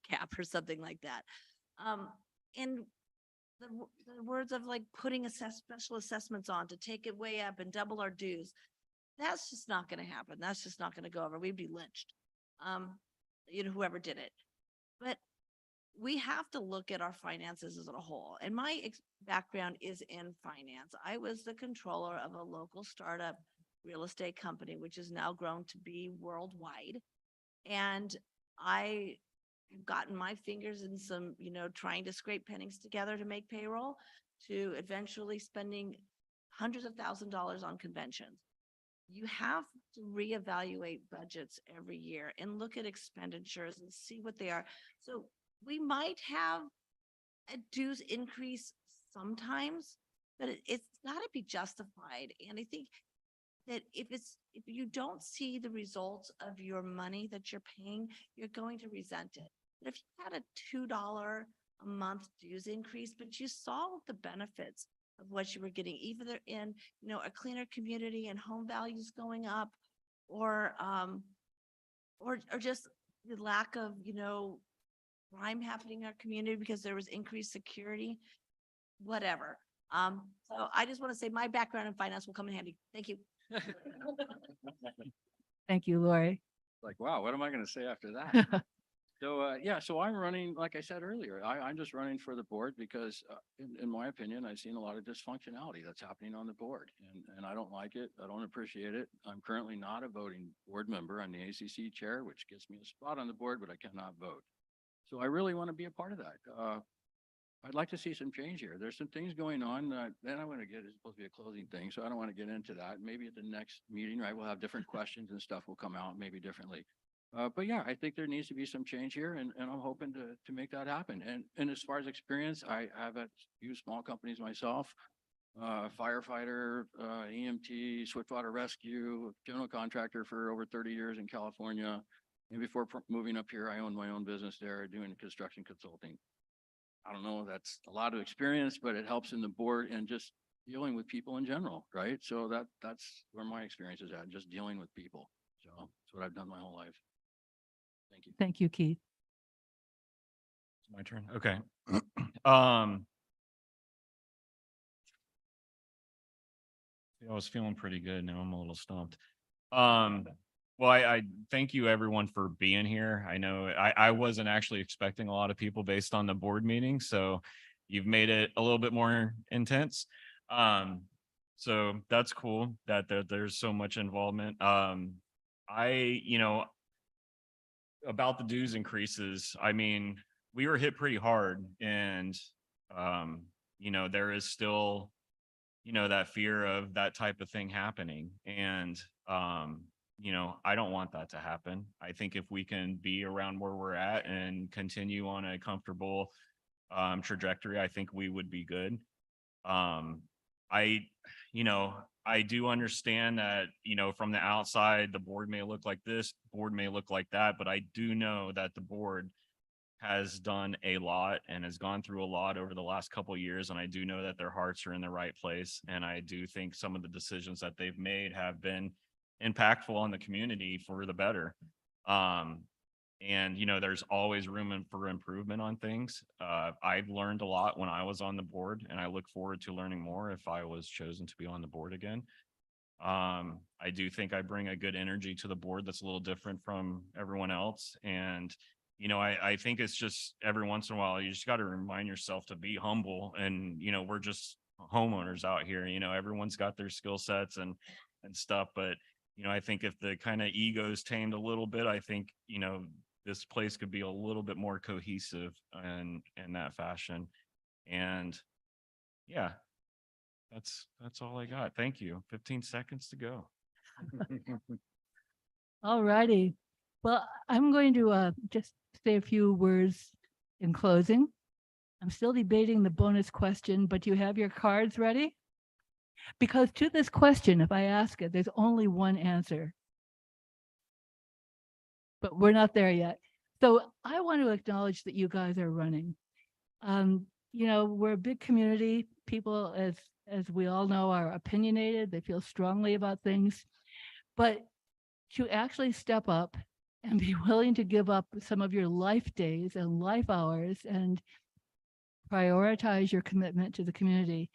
cap or something like that. And the words of like putting special assessments on to take it way up and double our dues, that's just not going to happen. That's just not going to go over. We'd be lynched, whoever did it. But we have to look at our finances as a whole. And my background is in finance. I was the controller of a local startup real estate company, which has now grown to be worldwide. And I have gotten my fingers in some, trying to scrape pennies together to make payroll, to eventually spending hundreds of $1,000s on conventions. You have to reevaluate budgets every year and look at expenditures and see what they are. So we might have a dues increase sometimes, but it's got to be justified. And I think that if you don't see the results of your money that you're paying, you're going to resent it. But if you had a $2 a month dues increase, but you saw the benefits of what you were getting, either in, a cleaner community and home values going up, or just the lack of, crime happening in our community because there was increased security, whatever. So I just want to say my background in finance will come in handy. Thank you. Thank you, Lori. Like, wow, what am I going to say after that? So I'm running, like I said earlier, I'm just running for the board because in my opinion, I've seen a lot of dysfunctionality that's happening on the board, and I don't like it. I don't appreciate it. I'm currently not a voting board member. I'm the ACC chair, which gives me a spot on the board, but I cannot vote. So I really want to be a part of that. I'd like to see some change here. There's some things going on that then I want to get, it's supposed to be a closing thing, so I don't want to get into that. Maybe at the next meeting, right, we'll have different questions and stuff will come out maybe differently. But yeah, I think there needs to be some change here, and I'm hoping to make that happen. And as far as experience, I have at a few small companies myself. firefighter, EMT, Swiftwater Rescue, general contractor for over 30 years in California. And before moving up here, I owned my own business there doing construction consulting. I don't know, that's a lot of experience, but it helps in the board and just dealing with people in general, right? So that's where my experience is at, just dealing with people. So that's what I've done my whole life. Thank you. Thank you, Keith. It's my turn. Okay. I was feeling pretty good. Now I'm a little stumped. Well, I thank you everyone for being here. I know I wasn't actually expecting a lot of people based on the board meeting, so you've made it a little bit more intense. So that's cool that there's so much involvement. You know, about the dues increases, I mean, we were hit pretty hard and, you know, there is still, you know, that fear of that type of thing happening. And, you know, I don't want that to happen. I think if we can be around where we're at and continue on a comfortable, trajectory, I think we would be good. You know, I do understand that, you know, from the outside, the board may look like this, board may look like that, but I do know that the board has done a lot and has gone through a lot over the last couple of years. And I do know that their hearts are in the right place. And I do think some of the decisions that they've made have been impactful on the community for the better. And, you know, there's always room for improvement on things. I've learned a lot when I was on the board, and I look forward to learning more if I was chosen to be on the board again. I do think I bring a good energy to the board that's a little different from everyone else. And, you know, I think it's just every once in a while, you just got to remind yourself to be humble. And, you know, we're just homeowners out here, you know, everyone's got their skill sets and stuff. But, you know, I think if the kind of ego's tamed a little bit, I think, you know, this place could be a little bit more cohesive in that fashion. And yeah, that's all I got. Thank you. 15 seconds to go. All righty. Well, I'm going to just say a few words in closing. I'm still debating the bonus question, but do you have your cards ready? Because to this question, if I ask it, there's only one answer. But we're not there yet. So I want to acknowledge that you guys are running. You know, we're a big community. People, as we all know, are opinionated. They feel strongly about things. But to actually step up and be willing to give up some of your life days and life hours and prioritize your commitment to the community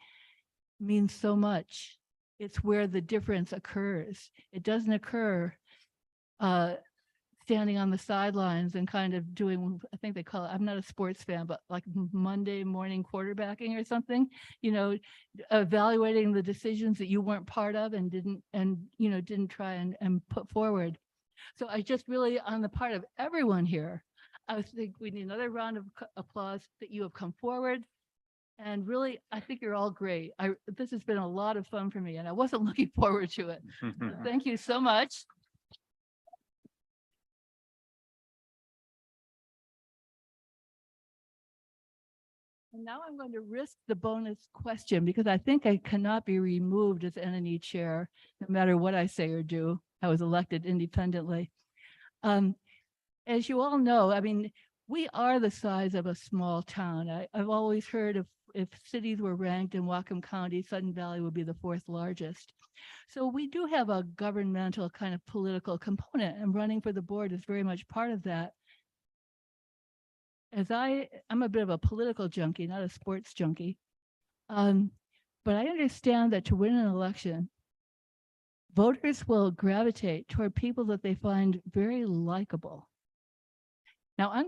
means so much. It's where the difference occurs. It doesn't occur standing on the sidelines and kind of doing, I think they call it, I'm not a sports fan, but like Monday morning quarterbacking or something, you know, evaluating the decisions that you weren't part of and didn't try and put forward. So I just really, on the part of everyone here, I think we need another round of applause that you have come forward. And really, I think you're all great. This has been a lot of fun for me and I wasn't looking forward to it. So thank you so much. And now I'm going to risk the bonus question because I think I cannot be removed as NNE chair, no matter what I say or do. I was elected independently. As you all know, I mean, we are the size of a small town. I've always heard if cities were ranked in Whatcom County, Sudden Valley would be the 4th largest. So we do have a governmental kind of political component, and running for the board is very much part of that. As I'm a bit of a political junkie, not a sports junkie. But I understand that to win an election, voters will gravitate toward people that they find very likable. Now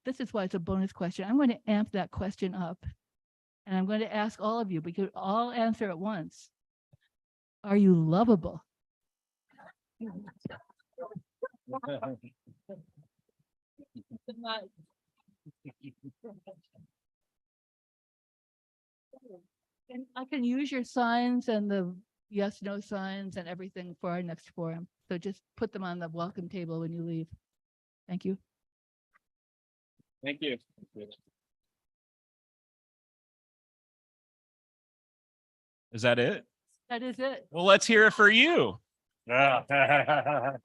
this is why it's a bonus question. I'm going to amp that question up. And I'm going to ask all of you, because all answer at once. Are you lovable? And I can use your signs and the yes, no signs and everything for our next forum. So just put them on the welcome table when you leave. Thank you. Thank you. Is that it? That is it. Well, let's hear it for you. Yeah.